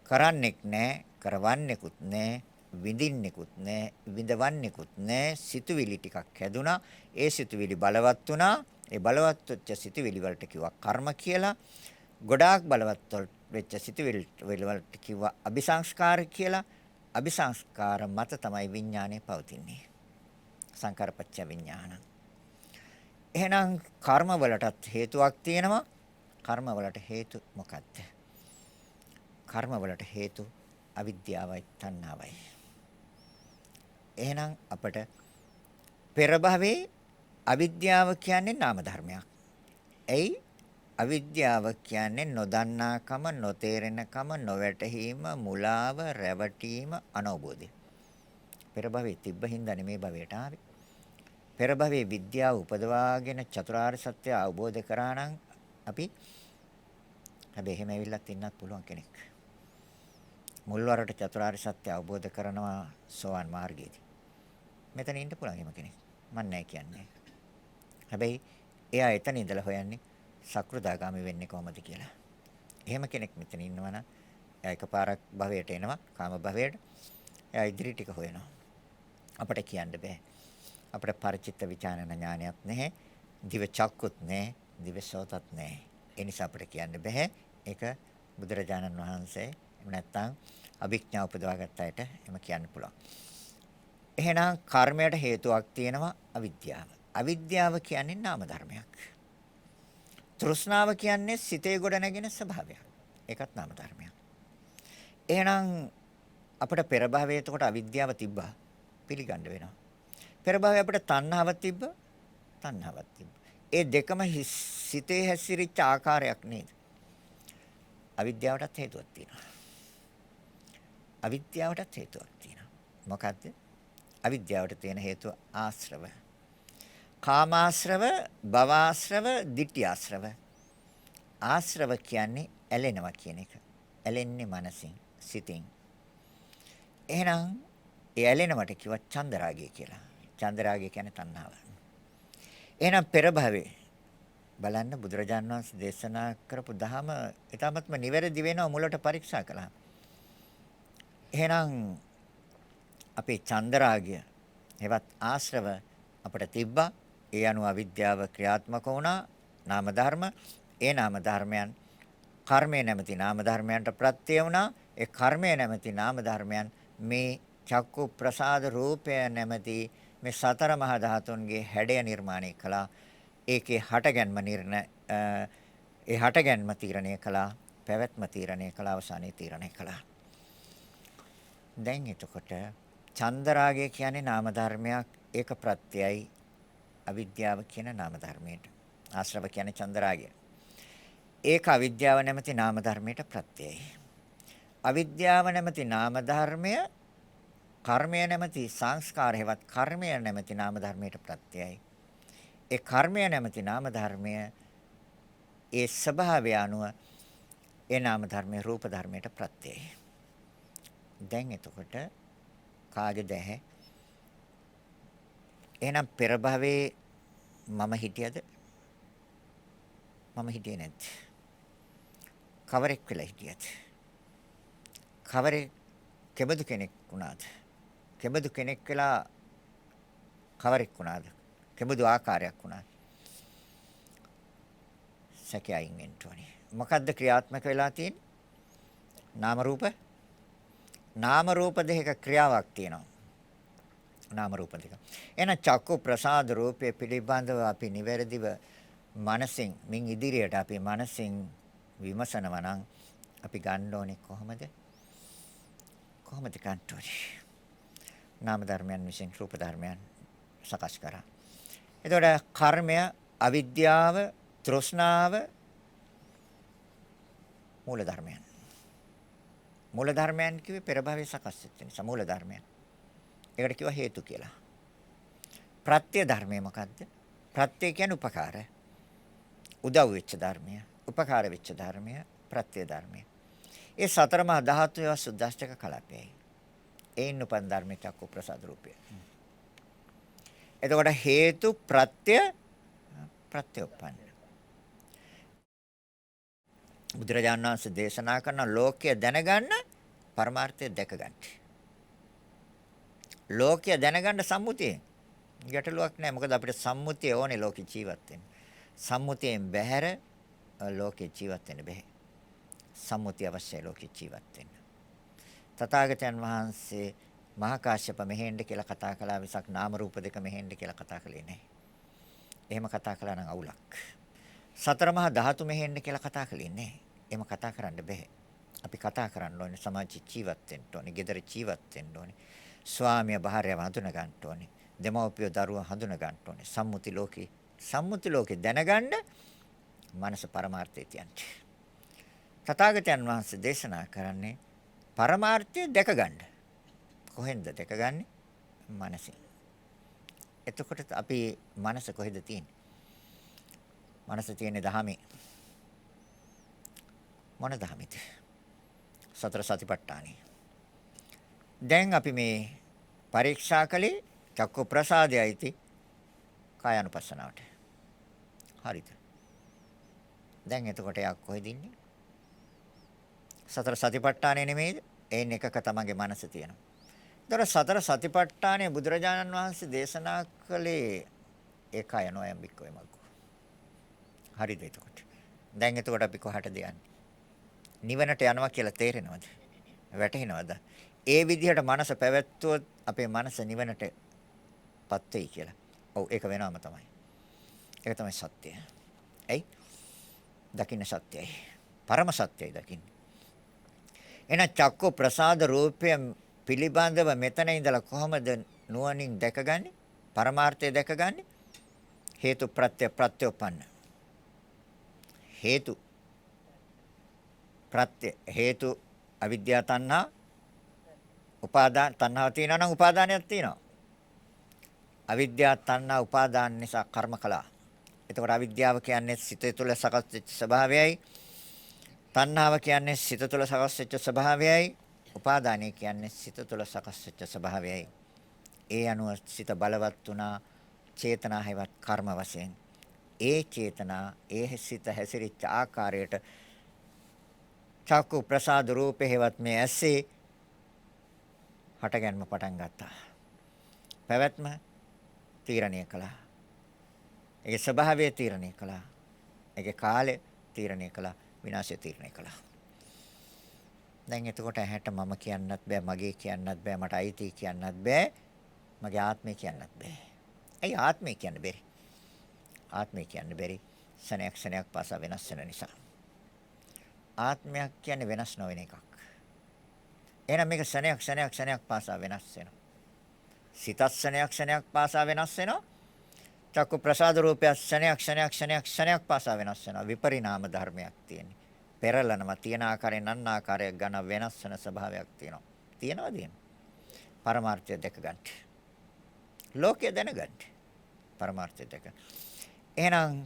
කරන්නෙක් නෑ, කරවන්නෙකුත් නෑ, විඳින්නෙකුත් නෑ, විඳවන්නෙකුත් නෑ. සිතුවිලි ටිකක් හැදුනා. ඒ සිතුවිලි බලවත් වුණා. ඒ බලවත් වෙච්ච සිතුවිලි වලට කිව්වා කර්ම කියලා. ගොඩාක් බලවත් වෙච්ච සිතුවිලි වලට කිව්වා අபிසංස්කාර කියලා. අபிසංස්කාර මත තමයි විඥානය පවතින්නේ. සංකාරපච්ච විඥාන. එහෙනම් කර්ම වලටත් හේතුවක් තියෙනවා. කර්ම වලට හේතු මොකක්ද? කර්ම වලට හේතු අවිද්‍යාවයි තණ්හාවයි. එහෙනම් අපට පෙර භවයේ අවිද්‍යාව කියන්නේ නාම ධර්මයක්. එයි අවිද්‍යාව කියන්නේ නොදන්නාකම, නොතේරෙනකම, නොවැටහීම, මුලාව, රැවටීම, අනවබෝධය. පෙර භවයේ තිබ්බ හින්දා නෙමේ භවයට ආවේ. පෙර භවයේ විද්‍යාව උපදවාගෙන චතුරාර්ය සත්‍ය අවබෝධ කරා නම් අපි හැබැයි එහෙම ඇවිල්ලත් ඉන්නත් පුළුවන් කෙනෙක්. මුල්වරට චතුරාර්ය සත්‍ය අවබෝධ කරනවා සෝවාන් මාර්ගයේදී. මෙතන ඉන්න පුළුවන් එහෙම කෙනෙක්. මම නැහැ කියන්නේ. හැබැයි එයා එතන ඉඳලා හොයන්නේ සක්‍රුදාගාමි වෙන්නේ කොහොමද කියලා. එහෙම කෙනෙක් මෙතන ඉන්නවනම් එයා එකපාරක් භවයට එනවා, කාම භවයට. එයා ඉදිරි ටික හොයනවා. අපිට කියන්න බෑ. අපිට පරිචිත්ත විචාරණ ඥානයක් නැහැ. දිව චක්කුත් නැහැ, දිව සෝතත් නැහැ. ඒ නිසා අපිට කියන්න බෑ. ඒක බුදුරජාණන් වහන්සේ එහෙම නැත්නම් අභිඥා උපදවාගත්ත අයට එහෙම කියන්න පුළුවන්. එහෙනම් කර්මයට හේතුවක් තියෙනවා අවිද්‍යාව. අවිද්‍යාව කියන්නේ නාම ධර්මයක්. තෘෂ්ණාව කියන්නේ සිතේ ගොඩ නැගෙන ස්වභාවයක්. ඒකත් නාම ධර්මයක්. එහෙනම් අපිට පෙර භවයේ එතකොට අවිද්‍යාව තිබ්බා. පිළිගන්න වෙනවා. පෙර භවයේ අපිට තණ්හාවක් තිබ්බා. තණ්හාවක් තිබ්බා. ඒ දෙකම සිතේ හැසිරිච්ච ආකාරයක් නේද? අවිද්‍යාවටත් හේතුවක් තියෙනවා. අවිද්‍යාවටත් හේතුවක් තියෙනවා. මොකද්ද? අවිද්‍යාවට තියෙන හේතුව ආශ්‍රව. කාමාශ්‍රව, භවආශ්‍රව, ditthිආශ්‍රව. ආශ්‍රව කියන්නේ ඇලෙනවා කියන එක. ඇලෙන්නේ මනසින්, සිතින්. එහෙනම් ඒ ඇලෙනවට කිව්වා චන්දරාගය කියලා. චන්දරාගය කියන්නේ තණ්හාව. එහෙනම් පෙර භවයේ බලන්න බුදුරජාණන් වහන්සේ දේශනා කරපු ධහම ඊටමත්ම නිවැරදි වෙනව මුලට පරීක්ෂා කළා. එහෙනම් අපේ චන්දරාගය එවත් ආශ්‍රව අපිට තිබ්බා. ඒ අනුව අවිද්‍යාව ක්‍රියාත්මක වුණා. නාම ධර්ම. ඒ නාම ධර්මයන් කර්මය නැමැති නාම ධර්මයන්ට ප්‍රත්‍ය වුණා. ඒ කර්මය නැමැති නාම ධර්මයන් මේ චක්කු ප්‍රසාද රූපය නැමැති මේ සතර මහා ධාතුන්ගේ හැඩය නිර්මාණය කළා. ඒකේ හටගන්ම ඒ හටගන්ම තීරණය කළා. පැවැත්ම තීරණය කළා. අවසානයේ තීරණය කළා. දැන් එතකොට චන්දරාගය කියන්නේ නාම ධර්මයක්. ඒක ප්‍රත්‍යයයි අවිද්‍යාව කියන නාම ධර්මයට. ආශ්‍රව කියන්නේ චන්දරාගය. ඒක අවිද්‍යාව නැමැති නාම ධර්මයට ප්‍රත්‍යයයි. අවිද්‍යාව නැමැති නාම ධර්මය කර්මය නැමැති සංස්කාර හේවත් කර්මය නැමැති නාම ධර්මයට ප්‍රත්‍යයයි. ඒ කර්මය නැමැති නාම ධර්මය ඒ ස්වභාවය අනුව ඒ නාම ධර්මයේ රූප ධර්මයට ප්‍රත්‍යයයි. දැන් එතකොට කාගේද ඇහැ? එහෙනම් පෙර භවයේ මම හිටියද? මම හිටියේ නැද්ද? කවරෙක් වෙලා හිටියද? කවරේ කෙබඳු කෙනෙක් වුණාද? කෙබඳු කෙනෙක් වෙලා කවරෙක් වුණාද? කෙබඳු ආකාරයක් වුණාද? සැකයෙන් වෙන්න ඕනේ. මොකද්ද ක්‍රියාත්මක වෙලා තියෙන්නේ? නාම රූප. නාම රූප දෙක ක්‍රියාවක් තියෙනවා. නාම රූප දෙක. එහෙනම් චක්කු ප්‍රසාද රූපය පිළිබඳව අපි නිවැරදිව මනසින් මින් ඉදිරියට අපි මනසින් විමසනවා නම් අපි ගන්න ඕනේ කොහොමද? කොහොමද ගන්න ඕනේ? නාම ධර්මයන් විසින් රූප ධර්මයන් සකස් කරා. එතකොට කර්මය, අවිද්‍යාව, තෘෂ්ණාව මූල ධර්මයන්. මූල ධර්මයන් කිව්වේ පෙර භවයේ සකස් වෙච්ච නිසා මූල ධර්මයන්. ඒකට කිව්වා හේතු කියලා. ප්‍රත්‍ය ධර්මය මොකද්ද? ප්‍රත්‍ය කියන්නේ උපකාර. උදව් වෙච්ච ධර්මය, උපකාර වෙච්ච ධර්මය, ප්‍රත්‍ය ධර්මය. ඒ සතර මහා ධාතුවේ සුද්දාෂ්ටක කලපයයි. ඒන් උපන් ධර්මයේ චක්කු ප්‍රසාද රූපය. එතකොට හේතු ප්‍රත්‍ය ප්‍රත්‍යඋප්පන්න. බුදුරජාණන් වහන්සේ දේශනා කරන ලෝකය දැනගන්න පරමාර්ථය දැක ගන්න. ලෝකය දැනගන්න සම්මුතිය ගැටලුවක් නැහැ. මොකද අපිට සම්මුතිය ඕනේ ලෝකේ ජීවත් වෙන්න. සම්මුතියෙන් බැහැර ලෝකේ ජීවත් වෙන්න බෑ. සම්මුතිය අවශ්‍යයි ලෝකේ ජීවත් වෙන්න. තථාගතයන් වහන්සේ මහා කාශ්‍යප මෙහෙන්න කියලා කතා කළා විසක් නාම රූප දෙක මෙහෙන්න කියලා කතා කළේ නැහැ. එහෙම කතා කළා නම් අවුලක්. සතර මහා ධාතු මෙහෙන්න කියලා කතා කළේ නැහැ. එහෙම කතා කරන්න බෑ. අපි කතා කරන්න ඕනේ සමාජ ජීවත් වෙන්න ඕනේ, ගෙදර ජීවත් වෙන්න ඕනේ. ස්වාමියා භාර්යාව හඳුන ගන්න ඕනේ. දෙමව්පියෝ දරුවා හඳුන ගන්න ඕනේ. සම්මුති ලෝකේ දැනගන්න මනස පරමාර්ථය තියන්නේ. තථාගතයන් වහන්සේ දේශනා කරන්නේ පරමාර්ථය දැක ගන්න. කොහෙන්ද දැකගන්නේ? මනසින්. එතකොට අපි මනස කොහෙද තියෙන්නේ? මනස තියෙන්නේ දහමේ. මොන දහමෙද? සතර සතිපට්ඨානෙ. දැන් අපි මේ පරීක්ෂා කළේ චක්කු ප්‍රසාදයයිති කායानुපස්සනාවට. හරිද? දැන් එතකොට යක් කොහෙද ඉන්නේ? සතර සතිපට්ඨානෙ නෙමෙයිද? ඒන් එකක තමන්ගේ මනස තියෙනවා. ඒතර සතර සතිපට්ඨානෙ බුදුරජාණන් වහන්සේ දේශනා කළේ ඒකය නොයම් බික්කෝ එමග්ගෝ. හරිද එතකොට? දැන් එතකොට අපි කොහටද යන්නේ? නිවනට යනවා කියලා තේරෙනවද? වැටහෙනවද? ඒ විදිහට මනස පැවැත්වුවොත් අපේ මනස නිවනටපත් වෙයි කියලා. ඔව් ඒක වෙනවම තමයි. ඒක තමයි සත්‍යය. ඇයි? දකින්න සත්‍යයි. පරම සත්‍යයි දකින්න. එන චක්කු ප්‍රසාද රූපය පිළිබඳව මෙතන ඉඳලා කොහොමද නුවණින් දැකගන්නේ? පරමාර්ථය දැකගන්නේ? හේතු ප්‍රත්‍ය ප්‍රත්‍යෝපන්න. හේතු ප්‍රත්‍ය හේතු අවිද්‍යා තණ්හා උපාදාන තණ්හාව තියෙනවා නම් උපාදානයක් තියෙනවා. අවිද්‍යා තණ්හා උපාදාන නිසා කර්ම කළා. එතකොට අවිද්‍යාව කියන්නේ සිත තුළ සකස් වෙච්ච ස්වභාවයයි. තණ්හාව කියන්නේ සිත තුළ සකස් වෙච්ච ස්වභාවයයි. උපාදානය කියන්නේ සිත තුළ සකස් වෙච්ච ස්වභාවයයි. ඒ අනුව සිත බලවත් වුණා චේතනා හැවත් කර්ම වශයෙන්. ඒ චේතනා ඒ සිත හැසිරිච්ච ආකාරයට චක්කු ප්‍රසාද රූපේ හැවත් මේ ඇසේ හටගන්ම පටන් ගත්තා. පැවැත්ම තීරණය කළා. ඒ ස්වභාවය තීරණය කළා. ඒකේ කාලය තීරණය කළා, විනාශය තීරණය කළා. දැන් එතකොට ඇහැට මම කියන්නත් බෑ, මගේ කියන්නත් බෑ, මට අයිති කියන්නත් බෑ, මගේ ආත්මය කියන්නත් බෑ. ඇයි ආත්මය කියන්න බැරි? ආත්මය කියන්න බැරි ක්ෂණයක් ක්ෂණයක් පාසා වෙනස් වෙන නිසා. ආත්මයක් කියන්නේ වෙනස් නොවන එකක්. එහෙනම් මේක ක්ෂණයක් ක්ෂණයක් ක්ෂණයක් පාසා වෙනස් වෙනවා. සිතත් ක්ෂණයක් ක්ෂණයක් පාසා වෙනස් වෙනවා. චක්කු ප්‍රසාද රූපය ක්ෂණයක් ක්ෂණයක් ක්ෂණයක් ක්ෂණයක් පාසා වෙනස් වෙනවා. විපරිණාම ධර්මයක් තියෙන්නේ. පෙරලනවා. තියෙන ආකාරයෙන් අන් ආකාරයක් ගන්න වෙනස් වෙන ස්වභාවයක් තියෙනවා. තියෙනවද එහෙම? පරමාර්ථය දැක ගන්න. ලෝකය දැනගන්න. පරමාර්ථය දැක. එහෙනම්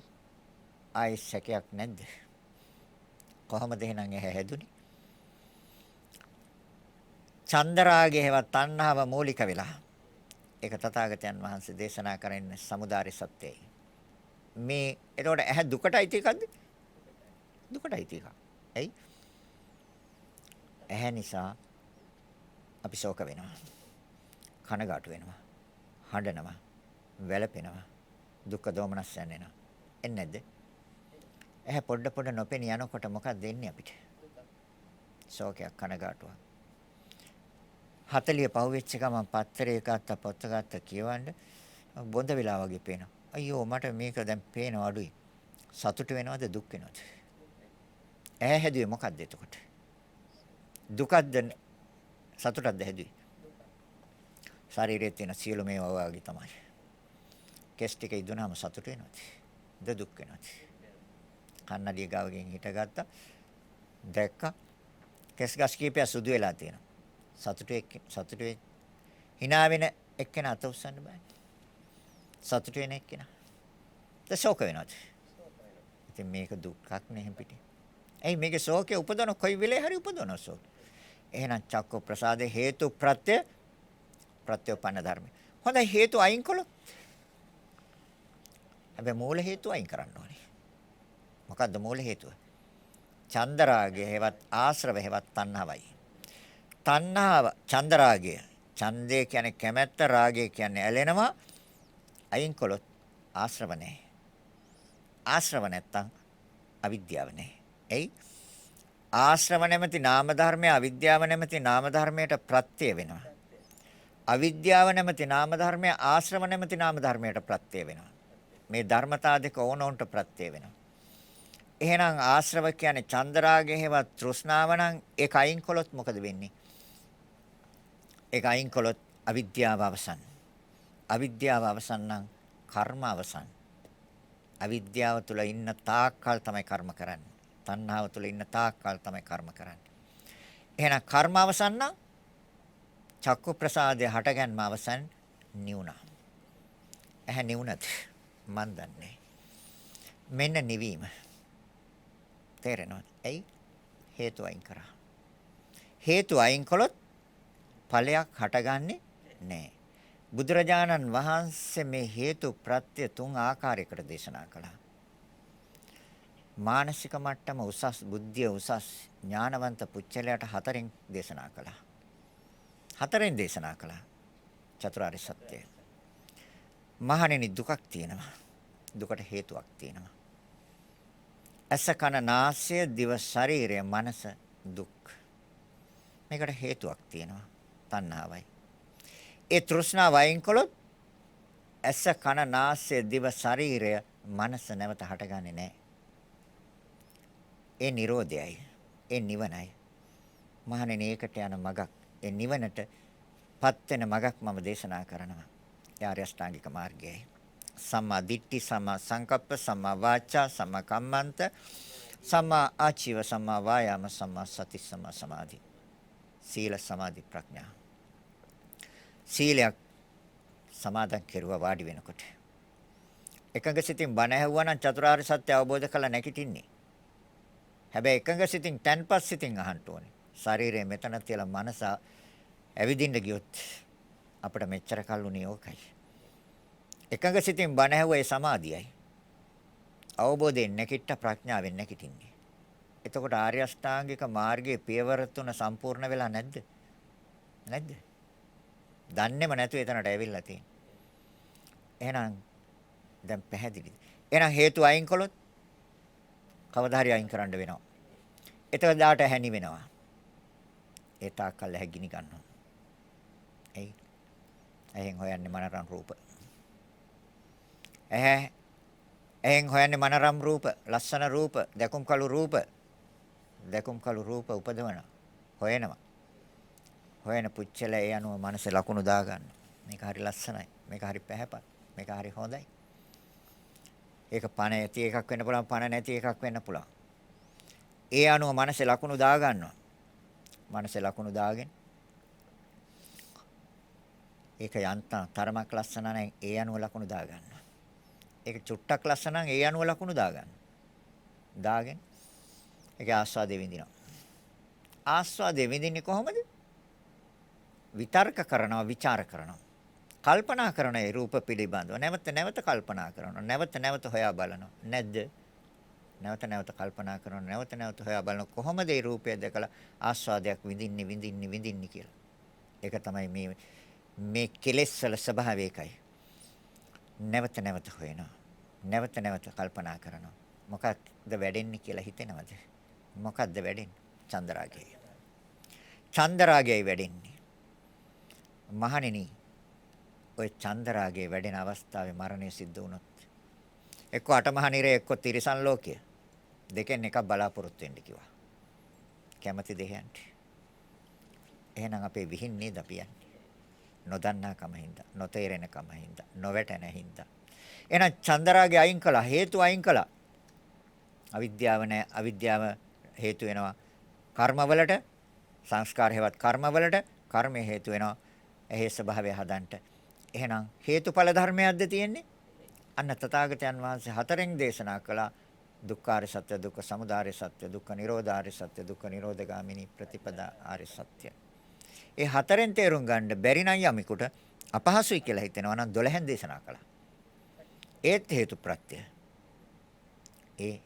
ආයි සැකයක් නැද්ද? කොහොමද එහෙනම් ඇහැ හැදුනේ? චන්දරාගය හේවත් තණ්හාව මූලික වෙලා. ඒක තථාගතයන් වහන්සේ දේශනා කරන්නේ samudāri සත්‍යයි. මේ එතකොට ඇහැ දුකටයි තියකද්ද? දුකටයි තියක. ඇයි? ඇහැ නිසා අපි ශෝක වෙනවා. කනගාටු වෙනවා. හඬනවා. වැළපෙනවා. දුක් දෝමනස් යනවා. එන්නේ නැද්ද? ඇහැ පොඩ පොඩ නොපෙනී යනකොට මොකක්ද දෙන්නේ අපිට? ශෝකයක් කනගාටුවක්. 40 පහු වෙච්ච ගමන් පත්තරේ ගත්ත පොත ගත්ත කියවන්න බොඳ වෙලා වගේ පේනවා. අයියෝ මට මේක දැන් පේනව අඩුයි. සතුට වෙනවද දුක් වෙනවද? ඇහැ හැදුවේ මොකද්ද එතකොට? දුකක්ද සතුටක්ද හැදුවේ? ශරීරයේ තියෙන සියලු මේවා වගේ තමයි. කෙස් ටික ඉදුණාම සතුට වෙනවද? දුක් වෙනවද? කන්නඩිය ගාවකින් හිටගත්තා. දැක්කා. කෙස් ගස් කීපය සුදු වෙලා තියෙනවා. සතුටේ hina වෙන එක්කෙනා අත උස්සන්න බෑ. සතුට වෙන එක්කෙනා. ශෝක වෙනවද? ඉතින් මේක දුක්ඛක් නෙහෙම් පිටින්. ඇයි මේකේ ශෝකේ උපදවන කොයි වෙලේ හරි උපදවන ශෝක. එහෙනම් චක්ක ප්‍රසාදේ හේතු ප්‍රත්‍යෝපන්න ධර්ම. හොඳයි හේතු අයින් කළොත්. හැබැයි මූල හේතු අයින් කරන්න ඕනේ. මොකද්ද මූල හේතුව? චන්දරාගය හේවත් ආශ්‍රව හේවත් තණ්හාවයි. තණ්හාව චන්දරාගය. ඡන්දය කියන්නේ කැමැත්ත, රාගය කියන්නේ ඇලෙනවා. අයින් කළොත් ආශ්‍රව නැහැ. ආශ්‍රව නැත්තම් අවිද්‍යාව නැහැ. එයි ආශ්‍රව නැමැති නාම ධර්මය අවිද්‍යාව නැමැති නාම ධර්මයට ප්‍රත්‍ය වෙනවා. අවිද්‍යාව නැමැති නාම ධර්මය ආශ්‍රව නැමැති නාම ධර්මයට ප්‍රත්‍ය වෙනවා. මේ ධර්මතා දෙක ඕනෝන්ට ප්‍රත්‍ය වෙනවා. එහෙනම් ආශ්‍රව කියන්නේ චන්දරාගය හේවත් තෘෂ්ණාව නම් ඒක අයින් කළොත් මොකද වෙන්නේ? ඒක අයින් කළොත් අවිද්‍යාව අවසන්. අවිද්‍යාව අවසන් නම් කර්ම අවසන්. අවිද්‍යාව තුල ඉන්න තාක්කල් තමයි කර්ම කරන්නේ. තණ්හාව තුල ඉන්න තාක්කල් තමයි කර්ම කරන්නේ. එහෙනම් කර්ම අවසන් නම් චක්කු ප්‍රසාදය හටගන්ම අවසන් නිවුණා. ඇහැ නිවුණද? මන් දන්නේ. මෙන්න නිවීම. තේරෙනවද? ඇයි? හේතු අයින් කරා. හේතු අයින් කළොත් ඵලයක් හටගන්නේ නැහැ. බුදුරජාණන් වහන්සේ මේ හේතු ප්‍රත්‍ය තුන් ආකාරයකට දේශනා කළා. මානසික මට්ටම උසස්, බුද්ධිය උසස්, ඥානවන්ත පුච්චලයට හතරෙන් දේශනා කළා. හතරෙන් දේශනා කළා චතුරාර්ය සත්‍යය. මහණෙනි දුකක් තියෙනවා. දුකට හේතුවක් තියෙනවා. ඇස කන නාසය දිව ශරීරය මනස දුක්. මේකට හේතුවක් තියෙනවා. තණ්හාවයි. ඒ තෘෂ්ණාව වයින් කළොත් ඇස කන නාසය දිව ශරීරය මනස නැවත හටගන්නේ නැහැ. ඒ Nirodhayai. ඒ නිවනයි. මහණෙනි ඒකට යන මගක්. ඒ නිවනට පත් වෙන මගක් මම දේශනා කරනවා. ඒ ආර්ය අෂ්ටාංගික මාර්ගයයි. සම්මා දිට්ඨි, සම්මා සංකප්ප, සම්මා වාචා, සම්මා කම්මන්ත, සම්මා ආචීව, සම්මා වායාම, සම්මා සති, සම්මා සමාධි. සීල සමාධි ප්‍රඥා. සීලයක් සමාදන් කෙරුවා වාඩි වෙනකොට. එකඟ සිතින් බණ ඇහුවා නම් චතුරාර්ය සත්‍ය අවබෝධ කරලා නැගිටින්නේ. හැබැයි එකඟ සිතින් තන්පත් සිතින් අහන්න ඕනේ. ශරීරය මෙතන තියලා මනස ඇවිදින්න ගියොත් අපිට මෙච්චර කල්ුණේ ඕකයි. එකඟ සිතින් බණ ඇහුවා ඒ සමාධියයි. අවබෝධයෙන් නැකිට ප්‍රඥාවෙන් නැකිටින්නේ. එතකොට ආර්ය අෂ්ටාංගික මාර්ගයේ පියවර තුන සම්පූර්ණ වෙලා නැද්ද? නැද්ද? දන්නේම නැතුව එතනට ඇවිල්ලා තියෙන්නේ. එහෙනම් දැන් පැහැදිලිද? එහෙනම් හේතු අයින් කළොත් කවදා හරි අයින් කරන්න වෙනවා. එතකොට දාට හැණි වෙනවා. ඒ තාක්කල් ඇහැ ගිනි ගන්නවා. එයි. එහෙන් හොයන්නේ මනරම් රූප. එහෙන් හොයන්නේ මනරම් රූප, ලස්සන රූප, දැකුම් කළු රූප. දැකුම් කළු රූප උපදවන හොයනවා. හොයන පුච්චල ඒ අනුව මනසේ ලකුණු දාගන්න. මේක හරි ලස්සනයි. මේක හරි පැහැපත්. මේක හරි හොඳයි. ඒක පණ ඇති එකක් වෙන්න පුළුවන්, පණ නැති එකක් වෙන්න පුළුවන්. ඒ අනුව මනසේ ලකුණු දාගන්නවා. මනසේ ලකුණු දාගෙන ඒක යන්තම් තරමක් ලස්සන නම් ඒ අනුව ලකුණු දාගන්නවා. ඒක චුට්ටක් ලස්සන නම් ඒ අනුව ලකුණු දාගන්නවා. දාගෙන ඒක ආස්වාදේ විඳිනවා. ආස්වාදේ විඳින්නේ කොහොමද? විතර්ක කරනවා, ਵਿਚාර කරනවා. කල්පනා කරන ඒ රූප පිළිබඳව නැවත නැවත කල්පනා කරනවා. නැවත නැවත හොයා බලනවා. නැද්ද? නැවත නැවත කල්පනා කරනවා. නැවත නැවත හොයා බලනවා. කොහොමද මේ රූපය දැකලා ආස්වාදයක් විඳින්නේ කියලා. ඒක තමයි මේ කෙලෙස් වල ස්වභාවය ඒකයි. නැවත නැවත හොයනවා. නැවත නැවත කල්පනා කරනවා. මොකක්ද වැඩෙන්නේ කියලා හිතෙනවද? මොකක්ද වැඩෙන්නේ? චන්දරාගය. චන්දරාගයයි වැඩෙන්නේ. මහණෙනි, ඔය චන්දරාගයේ වැඩෙන අවස්ථාවේ මරණය සිද්ධ වුණොත් එක්ක අටමහා නිරය එක්ක තිරිසන් ලෝකය දෙකෙන් එකක් බලාපොරොත්තු වෙන්න කිව්වා. කැමැති දෙයන්ට. එහෙනම් අපේ විහිං නේද අපි යන්නේ. නොදන්නා කම හින්දා, නොතේරෙන කම හින්දා, නොවැටෙන හින්දා. එහෙනම් චන්දරාගය අයින් කළා, හේතු අයින් කළා. අවිද්‍යාව නැහැ. අවිද්‍යාව හේතු වෙනවා කර්මවලට, සංස්කාර හේවත් කර්මවලට, කර්මය හේතු වෙනවා එහි ස්වභාවය හදන්නට. එහෙනම් හේතුඵල ධර්මයක්ද තියෙන්නේ? අන්න තථාගතයන් වහන්සේ හතරෙන් දේශනා කළා දුක්ඛාර සත්‍ය, දුක්ඛ සමුදය සත්‍ය, දුක්ඛ නිරෝධාර සත්‍ය, දුක්ඛ නිරෝධගාමිනී ප්‍රතිපදා ආර්ය සත්‍ය. ඒ හතරෙන් තේරුම් ගන්න බැරි නම් යමෙකුට අපහසුයි කියලා හිතෙනවා නම් 12න් දේශනා කළා. ඒත් හේතු ප්‍රත්‍ය. ඒ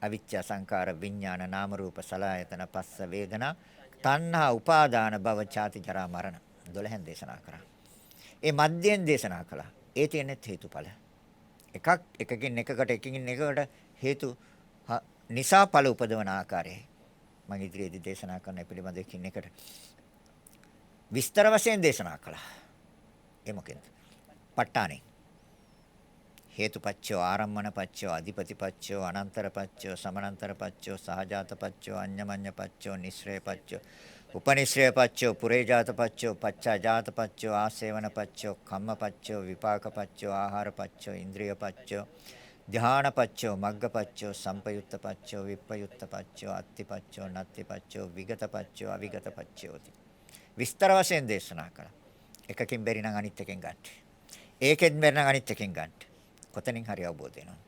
අවිච්ඡා සංකාර විඥාන නාම රූප සලආයතන පස්ස වේදනා තණ්හා උපාදාන භව චාති ජරා මරණ 12න් දේශනා කරා. ඒ මධ්‍යයෙන් දේශනා කළා. ඒ තියෙන්නේ හේතුඵල. එකකින් එකකට හේතු නිසා ඵල උපදවන ආකාරයයි. මම ඉදිරියේදී දේශනා කරන පිළිබඳ එකින් එකට විස්තර වශයෙන් දේශනා කළා. ඒ මොකෙන්ද? ප ဋ ාණේ. හේතුපච්චෝ ආරම්මනපච්චෝ අධිපතිපච්චෝ අනන්තරපච්චෝ සමනන්තරපච්චෝ සහජාතපච්චෝ අඤ්ඤමඤ්ඤපච්චෝ නිස්සරේපච්චෝ උපනිශ්‍රේපච්චෝ පුරේජාතපච්චෝ පච්චාජාතපච්චෝ ආසේවනපච්චෝ කම්මපච්චෝ විපාකපච්චෝ ආහාරපච්චෝ ඉන්ද්‍රියපච්චෝ ධානපච්චෝ මග්ගපච්චෝ සම්පයුත්තපච්චෝ විප්පයුත්තපච්චෝ අත්තිපච්චෝ නත්තිපච්චෝ විගතපච්චෝ අවිගතපච්චෝති. විස්තර වශයෙන් දේශනා කළා. එකකින් බැරි නම් අනිත් එකෙන් ගන්න. ඒකෙන් බැරි නම් අනිත් එකෙන් ගන්න. කොතනින් හරි අවබෝධ වෙනවා.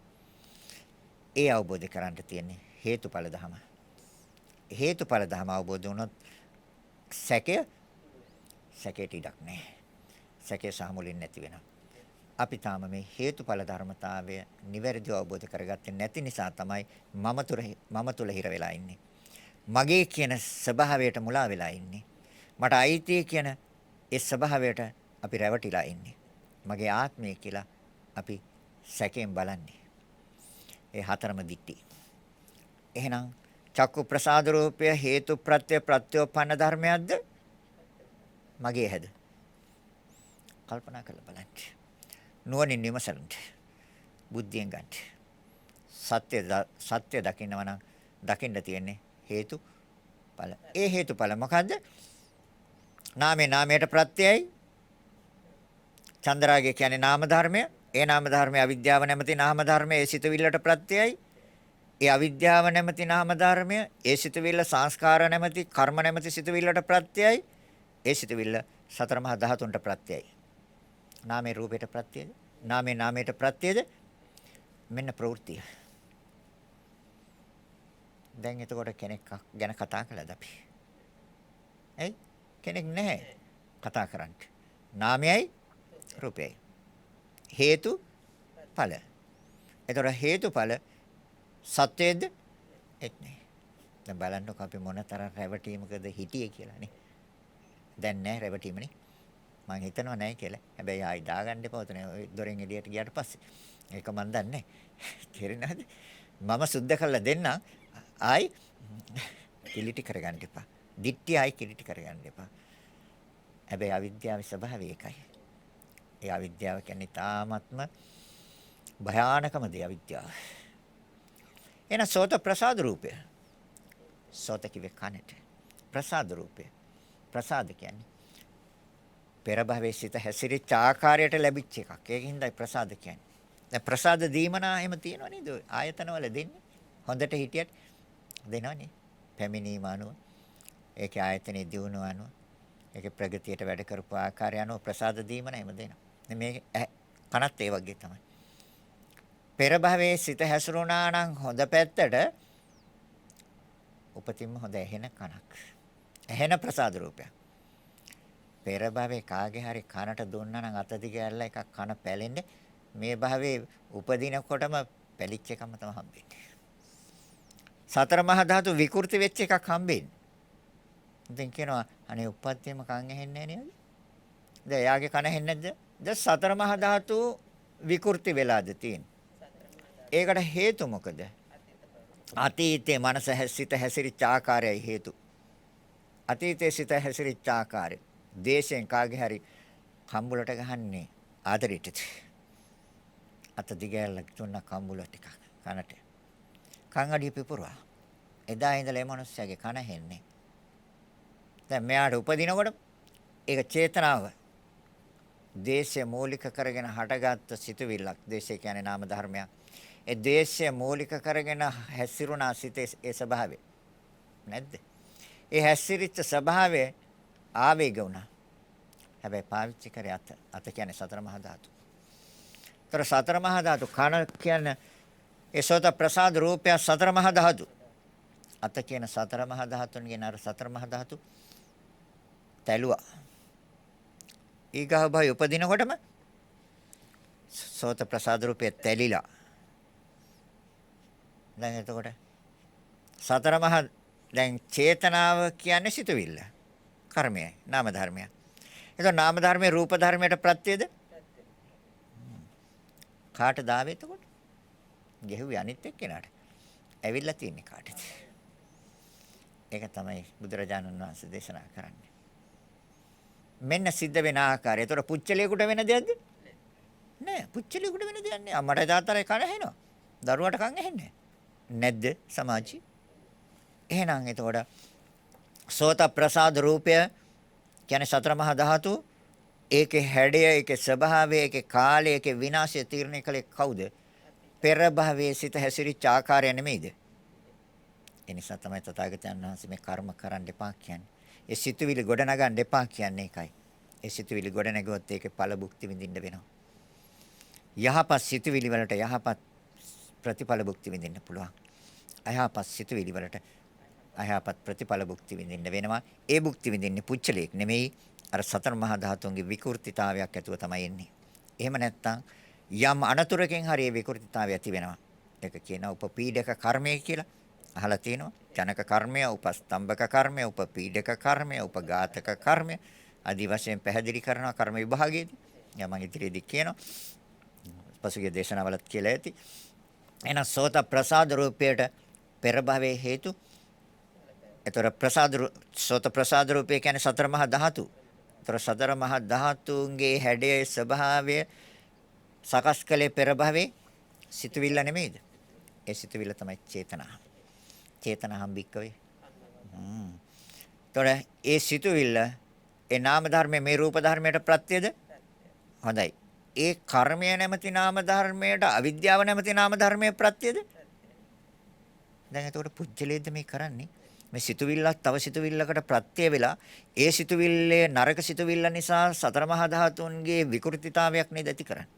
ඒ අවබෝධ කරගන්න තියෙන්නේ හේතුඵල ධම. හේතුඵල ධම අවබෝධ වුණොත් සැකේට ඉඩක් නැහැ. සැකේ සාමුලින් නැති වෙනවා. අපි තාම මේ හේතුඵල ධර්මතාවය නිවැරදිව අවබෝධ කරගත්තේ නැති නිසා තමයි මම තුල හිර වෙලා ඉන්නේ. මගේ කියන ස්වභාවයට මුලා වෙලා ඉන්නේ. මට අයිති කියන ඒ ස්වභාවයට අපි රැවටිලා ඉන්නේ. මගේ ආත්මය කියලා අපි සැකයෙන් බලන්නේ. ඒ හතරම දිට්ටි. එහෙනම් චක්කු ප්‍රසාද රූපය හේතු ප්‍රත්‍ය ප්‍රත්‍යෝපන්න ධර්මයක්ද? මගේ හැද? කල්පනා කරලා බලන්න. නුවණින් විමසන්න. බුද්ධියෙන් ගන්න. සත්‍ය දකින්නව නම් දකින්න තියෙන්නේ හේතු ඵල. ඒ හේතුඵල මොකද්ද? නාමයට ප්‍රත්‍යයයි. චන්ද්‍රාගය කියන්නේ නාම ධර්මය. ඒ නාම ධර්මය අවිද්‍යාව නැමැති නාම ධර්මය ඒ සිතවිල්ලට ප්‍රත්‍යයයි. ඒ අවිද්‍යාව නැමැති නාම ධර්මය ඒ සිතවිල්ල සංස්කාර නැමැති කර්ම නැමැති සිතවිල්ලට ප්‍රත්‍යයයි. ඒ සිතවිල්ල සතර මහා ධාතුන්ට ප්‍රත්‍යයයි. නාමයේ රූපයට ප්‍රත්‍යයද? නාමයට ප්‍රත්‍යයද? මෙන්න ප්‍රවෘත්තිය. දැන් එතකොට කෙනෙක් ගැන කතා කළාද අපි? ඇයි? කෙනෙක් නැහැ කතා කරන්න. නාමයයි රූපයයි. හේතු ඵල. එතකොට හේතුඵල සත්‍යයේද? එත් නෑ. දැන් බලන්නකො අපි මොනතරම් රැවටීමකද හිටියේ කියලා නේ. දැන් නෑ රැවටීමනේ. මං හිතනවා නෑ කියලා. හැබැයි ආයි දාගන්න එපා උතන දොරෙන් එළියට ගියාට පස්සේ. ඒක මන් දන්නේ. තේරෙනවද? මම සුද්ධ කරලා දෙන්න. ආයි කිලිටි කරගන්න එපා. දිට්ඨිය ආයි කිලිටි කරගන්න එපා. හැබැයි අවිද්‍යාවේ ස්වභාවය ඒකයි. ඒ අවිද්‍යාව කියන්නේ තාමත්ම භයානකම දේ අවිද්‍යාව. එන සෝත ප්‍රසාද රූපය. සෝත කිව්වේ කනට. ප්‍රසාද රූපය. ප්‍රසාද කියන්නේ පෙර භවයේ සිට හැසිරිච්ච ආකාරයට ලැබිච්ච එකක්. ඒකින්දයි ප්‍රසාද කියන්නේ. දැන් ප්‍රසාද දීමනා එහෙම තියෙනව නේද? ආයතනවල දෙන්නේ. හොඳට හිටියට දෙනවනේ. පැමිණීම අනුව. ඒකේ ආයතනයේ දියුණුව අනුව. ඒකේ ප්‍රගතියට වැඩ කරපු ආකාරය අනුව ප්‍රසාද දීමන එහෙම දෙනවා. මේ කනත් ඒ වගේ තමයි. පෙර භවයේ සිට හැසිරුණා නම් හොඳ පැත්තට උපතින්ම හොඳ ඇහෙන කනක්. ඇහෙන ප්‍රසාද රූපයක්. පෙර භවයේ කාගේ හරි කනට දුන්නා නම් අත දිග ඇල්ල එකක් කන පැලෙන්නේ මේ භවයේ උපදිනකොටම පැලිච්ච එකම තමයි හම්බෙන්නේ. සතර මහා ධාතු විකෘති වෙච්ච එකක් හම්බෙන්නේ. ඉතින් කියනවා අනේ උප්පත්තියම කන් ඇහෙන්නේ නේද? දැන් එයාගේ කන ඇහෙන්නේ නැද්ද? දැන් සතර මහා ධාතු විකෘති වෙලාද තියෙන්නේ. ඒකට හේතු මොකද? අතීතයේ මනස සිත හැසිරිච්ච ආකාරයයි හේතු. අතීතයේ සිත හැසිරිච්ච ආකාරය. දේශයෙන් කාගේ හරි කම්බුලට ගහන්නේ ආදරෙටද? අත දිගෑල්ල තුන්න කම්බුල ටිකක් කනට. කන් අඩිය පිපුරවා. එදා ඉඳලා මේ මිනිස්සයාගේ කන හෙන්නේ. දැන් මෙයාට උපදිනකොට ඒක චේතනාව දේශය මූලික කරගෙන හටගත්තු සිතුවිල්ලක්. දේශය කියන්නේ නාම ධර්මයක්. ඒ දේශය මූලික කරගෙන හැසිරුණා සිතේ ඒ ස්වභාවය. නැද්ද? ඒ හැසිරිච්ච ස්වභාවය ආවේග වුණා. හැබැයි පාවිච්චි කරේ අත කියන්නේ සතර මහා ධාතු. ତର සතර මහා ධාතු කන කියන්නේ ඒ සෝත ප්‍රසාද රූපය සතර මහා ධාතු. අත කියන සතර මහා ධාතුන්ගෙන් අර සතර මහා ධාතු තැළුවා. ඊගහ භය උපදිනකොටම සෝත ප්‍රසාද රූපය තැලිලා. දැන් එතකොට සතර මහා දැන් චේතනාව කියන්නේ සිතුවිල්ල. කර්මයයි නාම ධර්මයක්. එතකොට නාම ධර්මයේ රූප ධර්මයට ප්‍රත්‍යයද? කාටද ආවේ එතකොට? ගෙහුවේ අනිත් එක්කෙනාට. ඇවිල්ලා තින්නේ කාටද? ඒක තමයි බුදුරජාණන් වහන්සේ දේශනා කරන්නේ. මෙන්න සිද්ධ වෙන ආකාරය. එතකොට පුච්චලියෙකුට වෙන දෙයක්ද? නෑ. පුච්චලියෙකුට වෙන දෙයක් නෑ. අම්මට තාත්තට කන ඇහෙනවා. දරුවට කන් ඇහෙන්නේ නැද්ද සමාජි? එහෙනම් එතකොට සෝත ප්‍රසාද රූපය කියන්නේ සතර මහා ධාතු. ඒකේ හැඩය, ඒකේ ස්වභාවය, ඒකේ කාලය, ඒකේ විනාශය තීරණය කළේ කවුද? පෙර භවයේ සිට හැසිරිච්ච ආකාරය නෙමෙයිද? ඒ නිසා තමයි තථාගතයන් වහන්සේ මේ කර්ම කරන්න එපා කියන්නේ. ඒ සිතුවිලි ගොඩ නගන්න එපා කියන්නේ ඒකයි. ඒ සිතුවිලි ගොඩ නැගුවොත් ඒකේ ඵල භුක්ති විඳින්න වෙනවා. යහපත් සිතුවිලි වලට යහපත් ප්‍රතිඵල භුක්ති විඳින්න පුළුවන්. අයහපත් සිතුවිලි වලට අයහපත් ප්‍රතිඵල භුක්ති විඳින්න වෙනවා. ඒ භුක්ති විඳින්නේ පුච්චලයක් නෙමෙයි. අර සතර මහා ධාතුන්ගේ විකෘතිතාවයක් ඇතුව තමයි එන්නේ. එහෙම නැත්නම් යම් අනතුරකින් හරි ඒ විකෘතිතාවය ඇති වෙනවා. ඒක කියනවා උපපීඩක කර්මය කියලා. අහලා තියෙනවා. ජනක කර්මය, උපස්තම්භක කර්මය, උපපීඩක කර්මය, උපඝාතක කර්මය ආදි වශයෙන් පැහැදිලි කරනවා කර්ම විභාගයේදී. යා මම ඉදිරියේදී කියනවා. පසුගිය දේශනාවලත් කියලා ඇති. එහෙනම් සෝත ප්‍රසාද රූපයට පෙර භවයේ හේතු. ඒතර සෝත ප්‍රසාද රූපය කියන්නේ සතර මහා ධාතු. ඒතර සතර මහා ධාතුන්ගේ හැඩයේ ස්වභාවය සකස් කළේ පෙර භවයේ සිතුවිල්ල නෙමෙයිද? ඒ සිතුවිල්ල තමයි චේතනා. චේතනහම් බික්කවේ. ඒතර ඒ සිතුවිල්ල ඒ නාම ධර්මයේ මේ රූප ධර්මයට ප්‍රත්‍යද? හොඳයි. ඒ කර්මය නැමැති නාම ධර්මයට අවිද්‍යාව නැමැති නාම ධර්මයේ ප්‍රත්‍යද? දැන් එතකොට පුජ්‍යලේද මේ කරන්නේ? මේ සිතුවිල්ලක් තව සිතුවිල්ලකට ප්‍රත්‍ය වෙලා ඒ සිතුවිල්ලේ නරක සිතුවිල්ල නිසා සතර මහා ධාතුන්ගේ විකෘතිතාවයක් නේද ඇති කරන්නේ.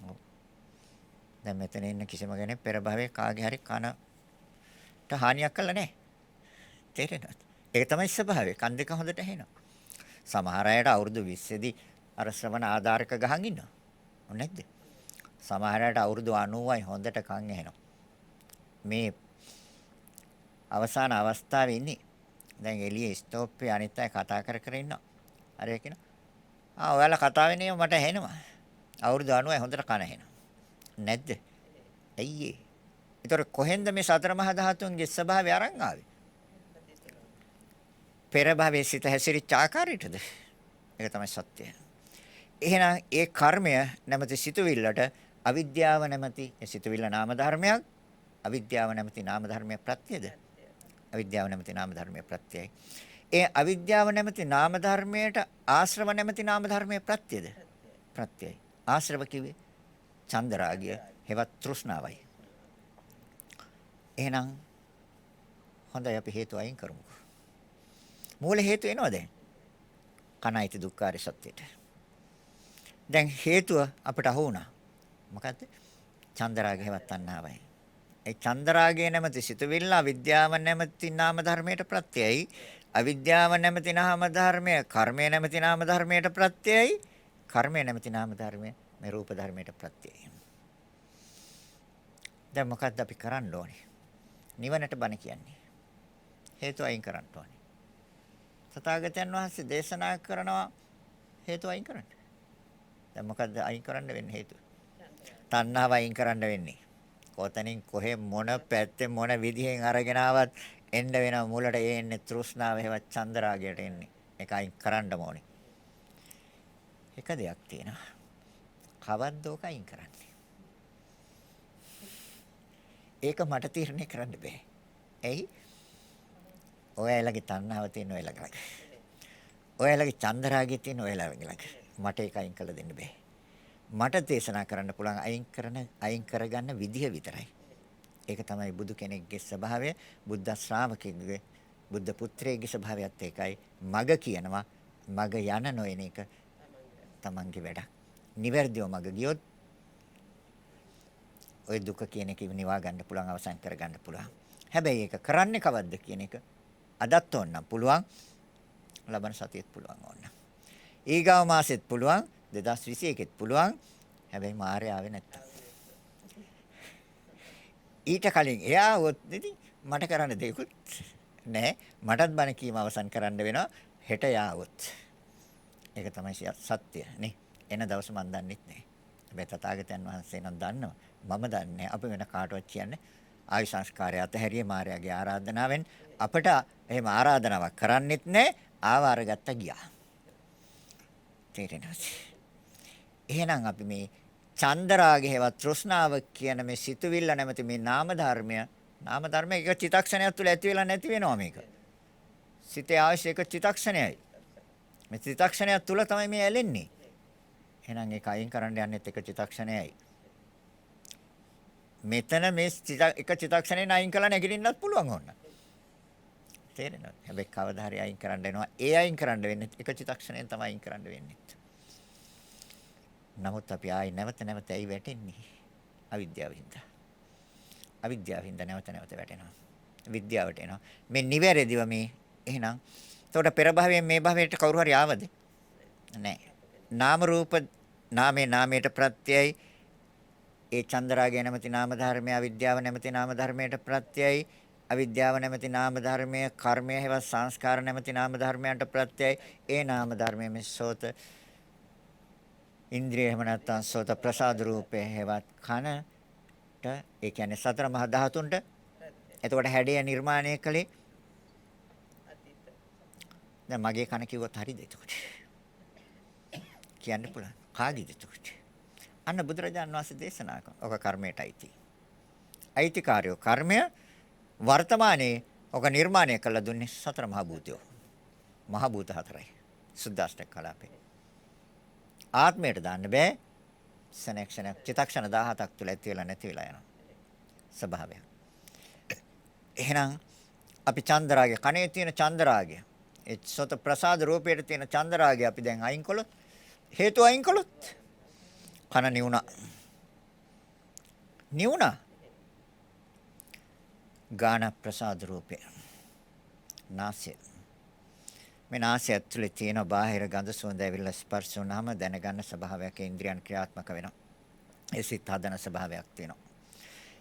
ඔව්. දැන් මෙතන ඉන්න කිසිම කෙනෙක් පෙර භවයේ කාගේ හරි කනට හානියක් කළා නැහැ. තේරෙනවද? ඒක තමයි ස්වභාවය. කන් දෙක හොඳට ඇහෙනවා. සමහර අයට අවුරුදු 20 දී අර ශ්‍රවණ ආධාරක ගහන් ඉන්නවා. නැද්ද? සමහර අයට අවුරුදු 90යි හොඳට කන් ඇහෙනවා. මේ අවසාන අවස්ථාවේ ඉන්නේ. දැන් එළියේ ස්ටෝප්පේ අනිත් අය කතා කර කර ඉන්නවා. අර කියනවා ඔයාලා කතා වෙන්නේ මට ඇහෙනවා. අවුරුදු 90යි හොඳට කන ඇහෙනවා. නැද්ද? ඇයි ඒ? ඒතර කොහෙන්ද මේ සතර මහා ධාතුන්ගේ ස්වභාවය අරන් ආවේ? පෙර භවයේ සිත හැසිරිච්ච ආකාරයටද? ඒක තමයි සත්‍යය. එහෙනම් ඒ කර්මය නැමැති සිතුවිල්ලට අවිද්‍යාව නැමැති ඒ සිතුවිල්ල නාම ධර්මයක්. අවිද්‍යාව නැමැති නාම ධර්මයේ ප්‍රත්‍යද? අවිද්‍යාව නැමැති නාම ධර්මයේ ප්‍රත්‍යයයි. ඒ අවිද්‍යාව නැමැති නාම ධර්මයට ආශ්‍රව නැමැති නාම ධර්මයේ ප්‍රත්‍යද? ප්‍රත්‍යයයි. ආශ්‍රව කිව්වේ චන්දරාගය හෙවත් තෘෂ්ණාවයි. එහෙනම් හොඳයි අපි හේතු අයින් කරමු. මූල හේතු එනවා දැන්. කණයිති දුක්ඛාර සත්‍යයට. දැන් හේතුව අපිට අහු වුණා. මොකද්ද? චන්දරාගය හෙවත් තණ්හාවයි. ඒ චන්දරාගය නැමැති සිතුවිල්ල අවිද්‍යාව නැමැති නාම ධර්මයට ප්‍රත්‍යයයි. අවිද්‍යාව නැමැති නාම ධර්මය කර්මය නැමැති නාම ධර්මයට ප්‍රත්‍යයයි. කර්මය නැමැති නාම ධර්මය මේ රූප ධර්මයට ප්‍රත්‍යයයි. දැන් මොකද්ද අපි කරන්න ඕනේ? නිවනට බණ කියන්නේ. හේතු අයින් කරන්න ඕනේ. තථාගතයන් වහන්සේ දේශනා කරනවා හේතු අයින් කරන්න. දැන් මොකද්ද අයින් කරන්න වෙන්නේ හේතුව? තණ්හාව අයින් කරන්න වෙන්නේ. කොතනින් කොහෙ මොන පැත්තේ මොන විදිහෙන් අරගෙන ආවත් එන්න වෙන මුලට එන්නේ තෘෂ්ණාව හේවත් චන්දරාගයට එන්නේ. ඒක අයින් කරන්න ඕනේ. එක දෙයක් තියෙනවා. කවද්ද ඕක අයින් කරන්නේ? ඒක මට තීරණය කරන්න බෑ. ඇයි? ඔයාලගේ තණ්හාව තියෙන ඔයාලගේ. ඔයාලගේ චන්දරාගය තියෙන ඔයාලගේ. මට ඒක අයින් කළ දෙන්න බෑ. මට දේශනා කරන්න පුළුවන් අයින් කරගන්න විදිහ විතරයි. ඒක තමයි බුදු කෙනෙක්ගේ ස්වභාවය, බුද්ධ ශ්‍රාවකෙක්ගේ, බුද්ධ පුත්‍රයෙක්ගේ ස්වභාවයත් ඒකයි. මග කියනවා, මග යන නොයන එක තමන්ගේ වැඩක්. නිවැරදිව මග ගියොත් ওই දුක කියන එක නිවා ගන්න පුළුවන්, අවසන් කර ගන්න පුළුවන්. හැබැයි ඒක කරන්නේ කවද්ද කියන එක අදත් ඕනනම් පුළුවන්, ලබන සතියෙත් පුළුවන් ඕනනම්. ඊගාව මාසෙත් පුළුවන්, 2021ෙත් පුළුවන්. හැබැයි මාරේ ආවේ නැත්තම්. ඊට කලින් එයා આવොත් ඉතින් මට කරන්න දෙයක්වත් නැහැ. මටත් බණ කීම අවසන් කරන්න වෙනවා හෙට යාවොත්. ඒක තමයි සත්‍ය නේ. එන දවස මම දන්නෙත් නැහැ. හැබැයි තථාගතයන් වහන්සේ නම් දන්නවා. මම දන්නේ අපි වෙන කාටවත් කියන්නේ ආයු සංස්කාරය අතහැරියේ මායාවේ ආරාධනාවෙන් අපට එහෙම ආරාධනාවක් කරන්නෙත් නැහැ. ආවාරගත්ත ගියා. තේරෙනවද? එහෙනම් අපි මේ චන්දරාගය හේවත් තෘෂ්ණාව කියන මේ සිතුවිල්ල නැමැති මේ නාම ධර්මය එක චිතක්ෂණයක් තුළ ඇති වෙලා නැති වෙනවා මේක. සිතේ අවශ්‍ය එක චිතක්ෂණයයි. මේ චිතක්ෂණයක් තුළ තමයි මේ ඇලෙන්නේ. එහෙනම් ඒක අයින් කරන්න යන්නේත් එක චිතක්ෂණයයි. මෙතන මේ එක චිතක්ෂණයෙන් අයින් කළා නැගිටින්නත් පුළුවන් ඕන. තේරෙනවද? හැබැයි කවදා හරි අයින් කරන්න වෙනවා. ඒ අයින් කරන්න වෙන්නේ එක චිතක්ෂණයෙන් තමයි අයින් කරන්න වෙන්නේ. නමුත් අපි ආයි නැවත ඇයි වැටෙන්නේ? අවිද්‍යාවින්ද. අවිද්‍යාවින්ද නැවත වැටෙනවා. විද්‍යාවට එනවා. මේ නිවැරදිව මේ එහෙනම් එතකොට පෙර භවයෙන් මේ භවයට කවුරු හරි ආවද? නැහැ. නාම රූප නාමයට ප්‍රත්‍යයයි. ඒ චන්දරාගය නැමැති නාම ධර්මය අවිද්‍යාව නැමැති නාම ධර්මයට ප්‍රත්‍යයයි. අවිද්‍යාව නැමැති නාම ධර්මය කර්මය හේවත් සංස්කාර නැමැති නාම ධර්මයන්ට ප්‍රත්‍යයයි. ඒ නාම ධර්මයේ මෙසෝත ඉන්ද්‍රිය එහෙම නැත්නම් සෝත ප්‍රසාද රූපේ හේවත් කනට ඒ කියන්නේ සතර මහා ධාතුන්ට එතකොට හැඩය නිර්මාණය කළේ දැන් මගේ කන කිව්වොත් හරිද එතකොට කියන්න පුළුවන් කාගේද එතකොට අන්න බුදුරජාන් වහන්සේ දේශනා කරන ඔක කර්මයට අයිතිකාරයෝ කර්මය වර්තමානයේ ඔක නිර්මාණය කළ දුන්නේ සතර මහා භූතයෝ මහා භූත හතරයි සුද්දාෂ්ටක කලාපේ ආත්මයට දාන්න බෑ සනක්ෂණ චිතක්ෂණ 17ක් තුල ඇති වෙලා නැති වෙලා යනවා ස්වභාවය. එහෙනම් අපි චන්දරාගය කනේ තියෙන චන්දරාගය ඒ සෝත ප්‍රසාද රූපයේ තියෙන චන්දරාගය අපි දැන් අයින් කළොත් හේතු අයින් කළොත් කන නිවුණා ගාන ප්‍රසාද රූපය නාසය මේ නාසය ඇතුලේ තියෙන බාහිර ගඳ සුවඳ ඇවිල්ලා ස්පර්ශ වුණාම දැනගන්න ස්වභාවයක් ඉන්ද්‍රියන් ක්‍රියාත්මක වෙනවා. ඒ සිත් හදන ස්වභාවයක් තියෙනවා.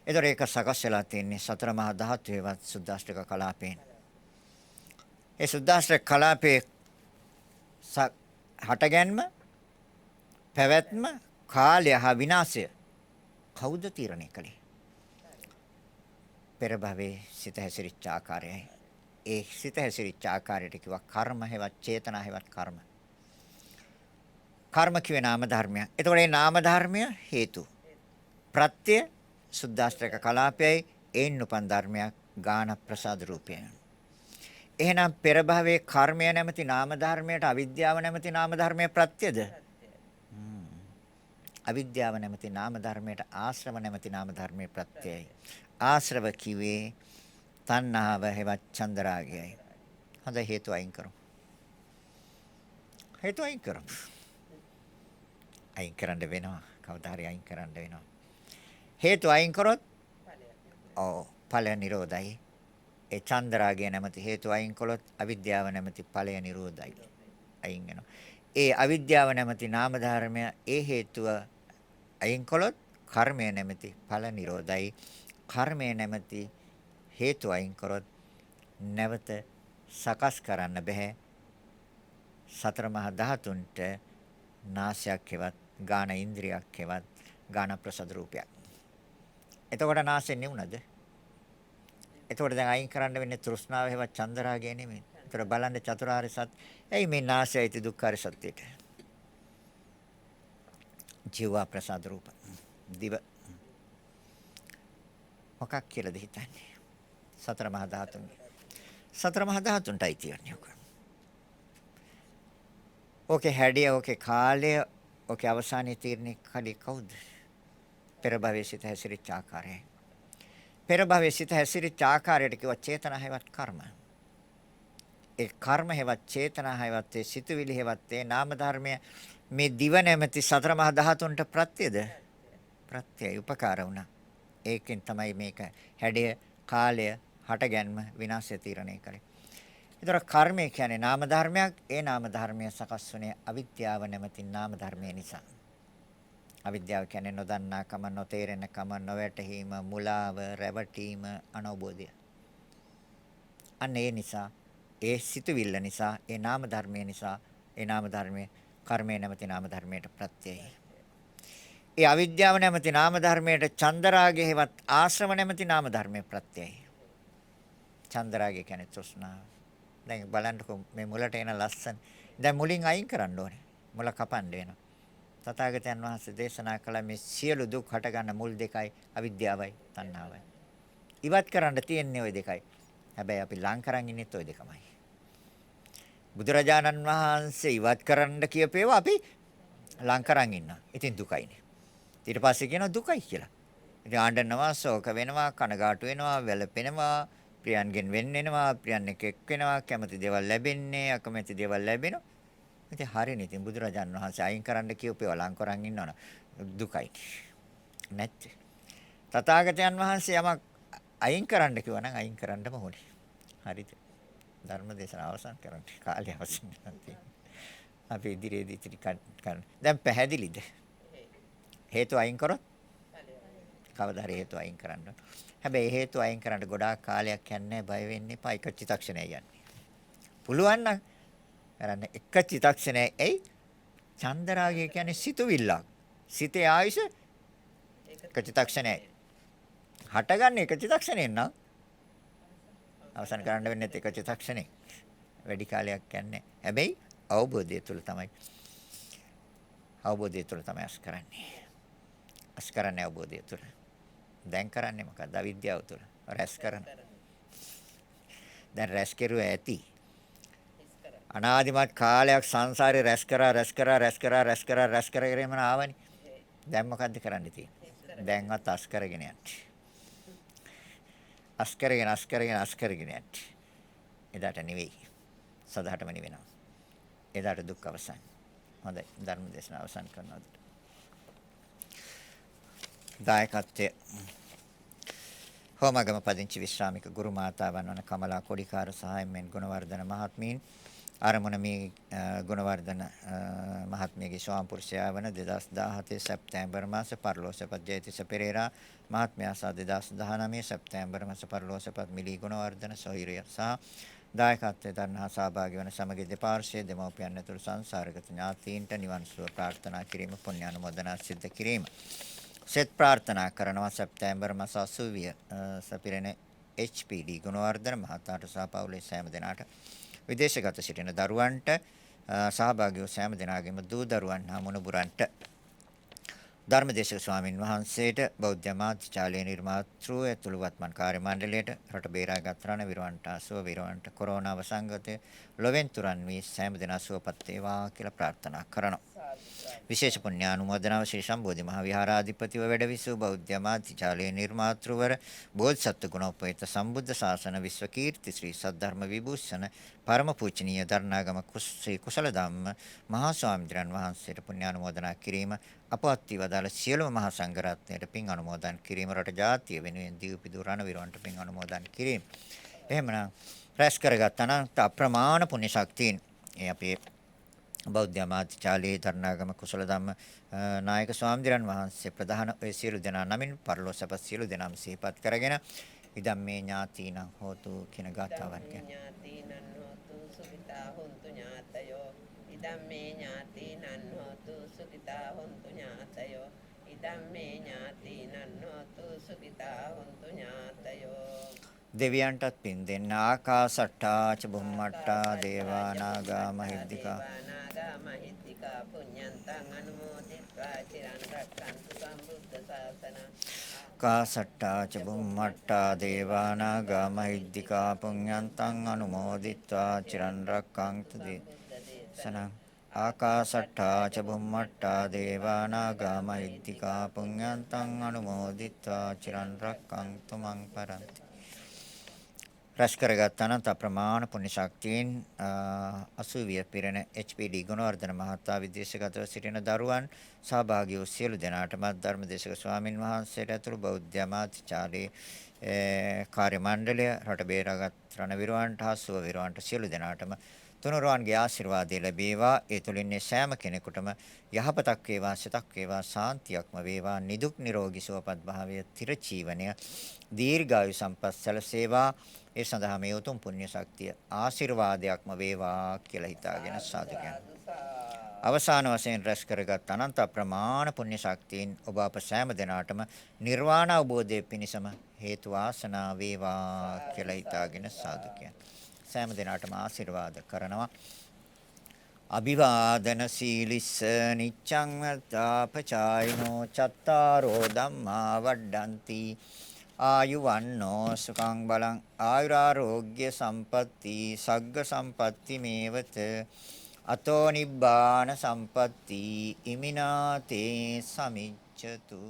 ඒතර ඒක සකස් වෙලා තියෙන්නේ සතර මහා ධාතුවේවත් සුද්දාෂ්ටක කලාපයෙන්. ඒ සුද්දාෂ්ටක කලාපේ හටගැන්ම පැවැත්ම කාලය හා විනාශය කවුද තීරණය කළේ? පෙර භවයේ සිත හැසිරිච්ච ආකාරයයි. ඒ සිත හැසිරිච්ච ආකාරයට කිව්වා කර්ම හේවත් චේතනා හේවත් කර්ම. කර්ම කියේ නාම ධර්මයක්. එතකොට මේ නාම ධර්මය හේතු. ප්‍රත්‍ය සුද්දාස්ත්‍රක කලාපයයි ඒන් උපන් ධර්මයක් ගාන ප්‍රසාද රූපය. එහෙනම් පෙර භවයේ කර්මය නැමැති නාම ධර්මයට අවිද්‍යාව නැමැති නාම ධර්මයේ ප්‍රත්‍යද? අවිද්‍යාව නැමැති නාම ධර්මයට ආශ්‍රව නැමැති නාම ධර්මයේ ප්‍රත්‍යයයි. ආශ්‍රව කිවේ තණ්හාව හේවත් චන්දරාගයයි. හොඳ හේතු අයින් කරමු. හේතු අයින් කරමු. අයින් කරන්න වෙනවා. කවදා හරි අයින් කරන්න වෙනවා. හේතු අයින් කරොත් ඔව් ඵල නිරෝධයි. ඒ චන්දරාගය නැමැති හේතු අයින් කළොත් අවිද්‍යාව නැමැති ඵලය නිරෝධයි. අයින් වෙනවා. ඒ අවිද්‍යාව නැමැති නාම ධර්මය ඒ හේතුව අයින් කළොත් කර්මය නැමැති ඵල නිරෝධයි. කර්මය නැමැති හේතු අයින් කරොත් නැවත සකස් කරන්න බෑ. සතර මහා ධාතුන්ට නාසයක් හෙවත් ගාන ඉන්ද්‍රියක් හෙවත් ගාන ප්‍රසද රූපයක්. එතකොට නාසයෙන් නෙවුනද? එතකොට දැන් අයින් කරන්න වෙන්නේ තෘෂ්ණාව හේවත් චන්දරාගය නෙමෙයි. ඒතර බලන්න චතුරාර්ය සත්‍ය. එයි මේ නාසයයි දුක්ඛාර සත්‍යයට. ජීවා ප්‍රසාද රූප. දිව. මොකක් කියලාද හිතන්නේ? සතර මහා ධාතුන්. සතර මහා ධාතුන්ටයි තියන්නේ ඔක. ඕකේ හැඩය, ඕකේ කාලය, ඕකේ අවසානයේ තීරණය කලේ කවුද? පෙර භවයේ සිට හැසිරිච්ච ආකාරයයි. පෙර භවයේ සිට හැසිරිච්ච ආකාරයට කිව්වා චේතනා හේවත් කර්ම. ඒ කර්ම හේවත් චේතනා හේවත් ඒ සිතුවිලි හේවත් ඒ නාම ධර්මය මේ දිව නැමැති සතර මහා ධාතුන්ට ප්‍රත්‍යද? ප්‍රත්‍යය උපකාර වුණා. ඒකෙන් තමයි මේක හැඩය, කාලය, හටගැන්ම, විනාශය තීරණය කරේ. ඒතර කර්මය කියන්නේ නාම ධර්මයක්. ඒ නාම ධර්මය සකස් වුණේ අවිද්‍යාව නැමැති නාම ධර්මය නිසා. අවිද්‍යාව කියන්නේ නොදන්නාකම, නොතේරෙනකම, නොවැටහීම, මුලාව, රැවටීම, අනවබෝධය. අන්න ඒ නිසා, ඒ සිතුවිල්ල නිසා, ඒ නාම ධර්මය නිසා, ඒ නාම ධර්මයේ කර්මය නැමැති නාම ධර්මයට ප්‍රත්‍යයයි. ඒ අවිද්‍යාව නැමැති නාම ධර්මයට චන්දරාගය හේවත් ආශ්‍රව නැමැති නාම ධර්මයේ ප්‍රත්‍යයයි. චන්දරාගය කියන්නේ තෘෂ්ණාව. දැන් බලන්නකො මේ මුලට එන ලස්සන. දැන් මුලින් අයින් කරන්න ඕනේ. මුල කපන්න වෙනවා. තථාගතයන් වහන්සේ දේශනා කළ මේ සියලු දුක් හටගන්න මුල් දෙකයි අවිද්‍යාවයි තණ්හාවයි. ඉවත් කරන්න තියෙන්නේ ওই දෙකයි. හැබැයි අපි ලං කරන් ඉන්නෙත් ওই දෙකමයි. බුදුරජාණන් වහන්සේ ඉවත් කරන්න කියපේවා අපි ලං කරන් ඉන්නවා. ඉතින් දුකයිනේ. ඊට පස්සේ කියනවා දුකයි කියලා. ඉතින් ආඬනවා, ශෝක වෙනවා, කනගාටු වෙනවා, වැළපෙනවා, ප්‍රියන්ගෙන් වෙන් වෙනවා, ප්‍රියන් එක්ක වෙනවා, කැමති දේවල් ලැබෙන්නේ, අකමැති දේවල් ලැබෙනවා. ඉතින් හරිනේ. ඉතින් බුදුරජාන් වහන්සේ අයින් කරන්න කියපේවා ලං කරන් ඉන්නවනේ දුකයි. නැත්te. තථාගතයන් වහන්සේ යමක් අයින් කරන්න කිව්වා නම් අයින් කරන්නම ඕනේ. හරිද? ධර්ම දේශනාව අවසන් කරන්න. කාලය අවසන් කරන්න. අපි ඉදිරියේදී ඉතිරි කරන්න. දැන් පැහැදිලිද? හේතු අයින් කරොත් කවදා හරි හේතු අයින් කරන්න. හැබැයි හේතු අයින් කරන්න ගොඩාක් කාලයක් යන්නේ බය වෙන්න එපා. එක චිත්තක්ෂණයක් යන්නේ. පුළුවන් නම් කරන්න එක චිත්තක්ෂණයක්. එයි චන්දරාගය කියන්නේ සිතුවිල්ලක්. සිතේ ආයුෂ එක චිත්තක්ෂණයයි. හටගන්නේ එක චිත්තක්ෂණයෙන් නම් අවසන් කරන්න වෙන්නේ එක චිත්තක්ෂණේ. වැඩි කාලයක් යන්නේ. හැබැයි අවබෝධය තුළ තමයි. අවබෝධය තුළ තමයි අස් කරන්නේ. අස් කරන්නේ අවබෝධය තුළ. දැන් කරන්නේ මොකක්ද? අවිද්‍යාව තුළ. රැස් කරන. දැන් රැස් කෙරුවා ඇති. අනාදිමත් කාලයක් සංසාරේ රැස් කරගෙන ආවනේ. දැන් මොකද්ද කරන්න තියෙන්නේ? දැන්වත් අස් කරගෙන යන්න. අස් කරගෙන යන්න. එදාට නෙවෙයි. සදාටම නෙවෙනවා. එදාට දුක් අවසන්. හොඳයි. ධර්ම දේශනාව අවසන් කරනවා. දායකත්වය හෝමගම පදිංචි විශ්‍රාමික ගුරු මාතාවන් වන කමලා කොඩිකාර සහාය මෙන් ගුණවර්ධන මහත්මීන් ආරමුණ මේ ගුණවර්ධන මහත්මියගේ ස්වාම පුරුෂයා වන 2017 සැප්තැම්බර් මාස පරලෝසපත් ජයතිස්ස පෙරේරා මහත්මයා සහ 2019 සැප්තැම්බර් මාස පරලෝසපත් මිලී ගුණවර්ධන සොහිරිය සහ දායකත්වයෙන් දරන සහභාගී වන සමගි දෙපාර්ශ්වයේ දෙමව්පියන් ඇතුළු සංසාරගත ඥාතීන්ට නිවන් සුව ප්‍රාර්ථනා කිරීම පුණ්‍යානුමෝදනා සිද්ධ කිරීම. සෙත් ප්‍රාර්ථනා කරනවා සැප්තැම්බර් මාස 80 සපිරෙන HPD ගුණවර්ධන මහතාට සහ පවුලේ සෑම දෙනාට විදේශගත සිටින දරුවන්ට සහභාගී වූ සෑම දෙනාගේම දූ දරුවන් හා මුණුබුරන්ට ධර්මදේශක ස්වාමින් වහන්සේට බෞද්ධ මාධ්‍යාලයේ නිර්මාතෘ ඇතුළු වත්මන් කාර්ය මණ්ඩලයට රට බේරාගත් රණ විරවන්ට අසුව විරවන්ට කොරෝනා වසංගතය ලොවෙන් තුරන් වී සෑම දෙනා සුවපත් වේවා කියලා ප්‍රාර්ථනා කරනවා. විශේෂ පුණ්‍යානුමෝදනාව ශ්‍රී සම්බෝධි මහ විහාරාධිපතිව වැඩවිසූ බෞද්ධ මාධ්‍යාලයේ නිර්මාතෘවර බෝධිසත්ව ගුණෝපේත සම්බුද්ධ ශාසන විශ්ව කීර්ති ශ්‍රී සද්ධර්ම විභූෂණ පරම පූජනීය දරණාගම ශ්‍රී කුසල ධම්ම මහා ස්වාමීන් වහන්සේට පුණ්‍යානුමෝදනා කිරීම අපවත් වදාළ සියලුම මහා සංඝරත්නයට පින් අනුමෝදන් කිරීම රට ජාතිය වෙනුවෙන් දීපිදු රණ විරවන්ට පින් අනුමෝදන් කිරීම. එහෙමනම් රැස් කරගත් අනන්ත අප්‍රමාණ පුණ්‍ය ශක්තියින් ඒ අපේ බෞද්ධ මාධ්‍යාලයේ දරණාගම කුසල ධම්ම නායක ස්වාමීන් වහන්සේ ප්‍රධාන ඔය සියලු දෙනා නමින් පරලෝසප සියලු දෙනාම සිහිපත් කරගෙන ඉදම්මේ ඥාතිනං හෝතු කියන ගාථාවන් කියන ඥාතිනං හෝතු සුඛිතා හොන්තු ඥාතයෝ ඉදම්මේ ඥාතිනං හෝතු සුඛිතා හොන්තු ඥාතයෝ ඉදම්මේ ඥාතිනං හෝතු සුඛිතා හොන්තු ඥාතයෝ දෙවියන්ටත් පින් දෙන්න ආකාසට්ටා ච බුම්මට්ටා දේවා නාග මහිද්దికා මහිද්దికා පුඤ්ඤන්තං අනුමෝදිත්වා චිරන් රැක්කන්තු සම්බුද්ධ ශාසන කාසට්ටා ච බුම්මට්ටා දේවා නාග මහිද්దికා පුඤ්ඤන්තං අනුමෝදිත්වා චිරන් රැක්කන්තු දේශනං ආකාසට්ටා ච බුම්මට්ටා දේවා නාග මහිද්దికා පුඤ්ඤන්තං අනුමෝදිත්වා චිරන් රැක්කන්තු මං පරන්ති. රැස් කරගත් අනන්ත අප්‍රමාණ පුණ්‍ය ශක්තියින් අසුවිය පිරෙන HPD ගුණවර්ධන මහතා විදේශගතව සිටින දරුවන් සහභාගී වූ සියලු දෙනාටම ධර්මදේශක ස්වාමින් වහන්සේට ඇතුළු බෞද්ධ මාධ්‍යාලයේ කාර්ය මණ්ඩලය රට බේරාගත් රණවිරවන්ට හා සුව විරවන්ට සියලු දෙනාටම තුනුරුවන්ගේ ආශිර්වාදය ලැබේවා. ඒ තුලින් සෑම කෙනෙකුටම යහපතක් වේවා, සිතක් වේවා, සාන්තියක්ම වේවා, නිදුක් නිරෝගී සුවපත් භාවය, තිරචීවනය, දීර්ඝායු සම්පත් සැලසේවා. ඒ සඳහා මේ උතුම් පුණ්‍ය ශක්තිය ආශිර්වාදයක්ම වේවා කියලා හිතාගෙන සාදු කියනවා. අවසාන වශයෙන් රැස් කරගත් අනන්ත ප්‍රමාණ පුණ්‍ය ශක්තියින් ඔබ අප සෑම දිනාටම නිර්වාණ අවබෝධයේ පිණසම හේතු වාසනා වේවා කියලා හිතාගෙන සාදු කියනවා. සෑම දිනාටම ආශිර්වාද කරනවා. අභිවාදන සීලිස්ස නිච්ඡං වත්තාපචායිනෝ චත්තාරෝ ධම්මා වඩ්ඩಂತಿ ආයුවන්නෝ සුඛං බලං ආයුරාෝග්‍ය සම්පatti සග්ග සම්පatti මේවත අතෝ නිබ්බාන සම්පatti ඉමිනාතේ සමිච්ඡතු.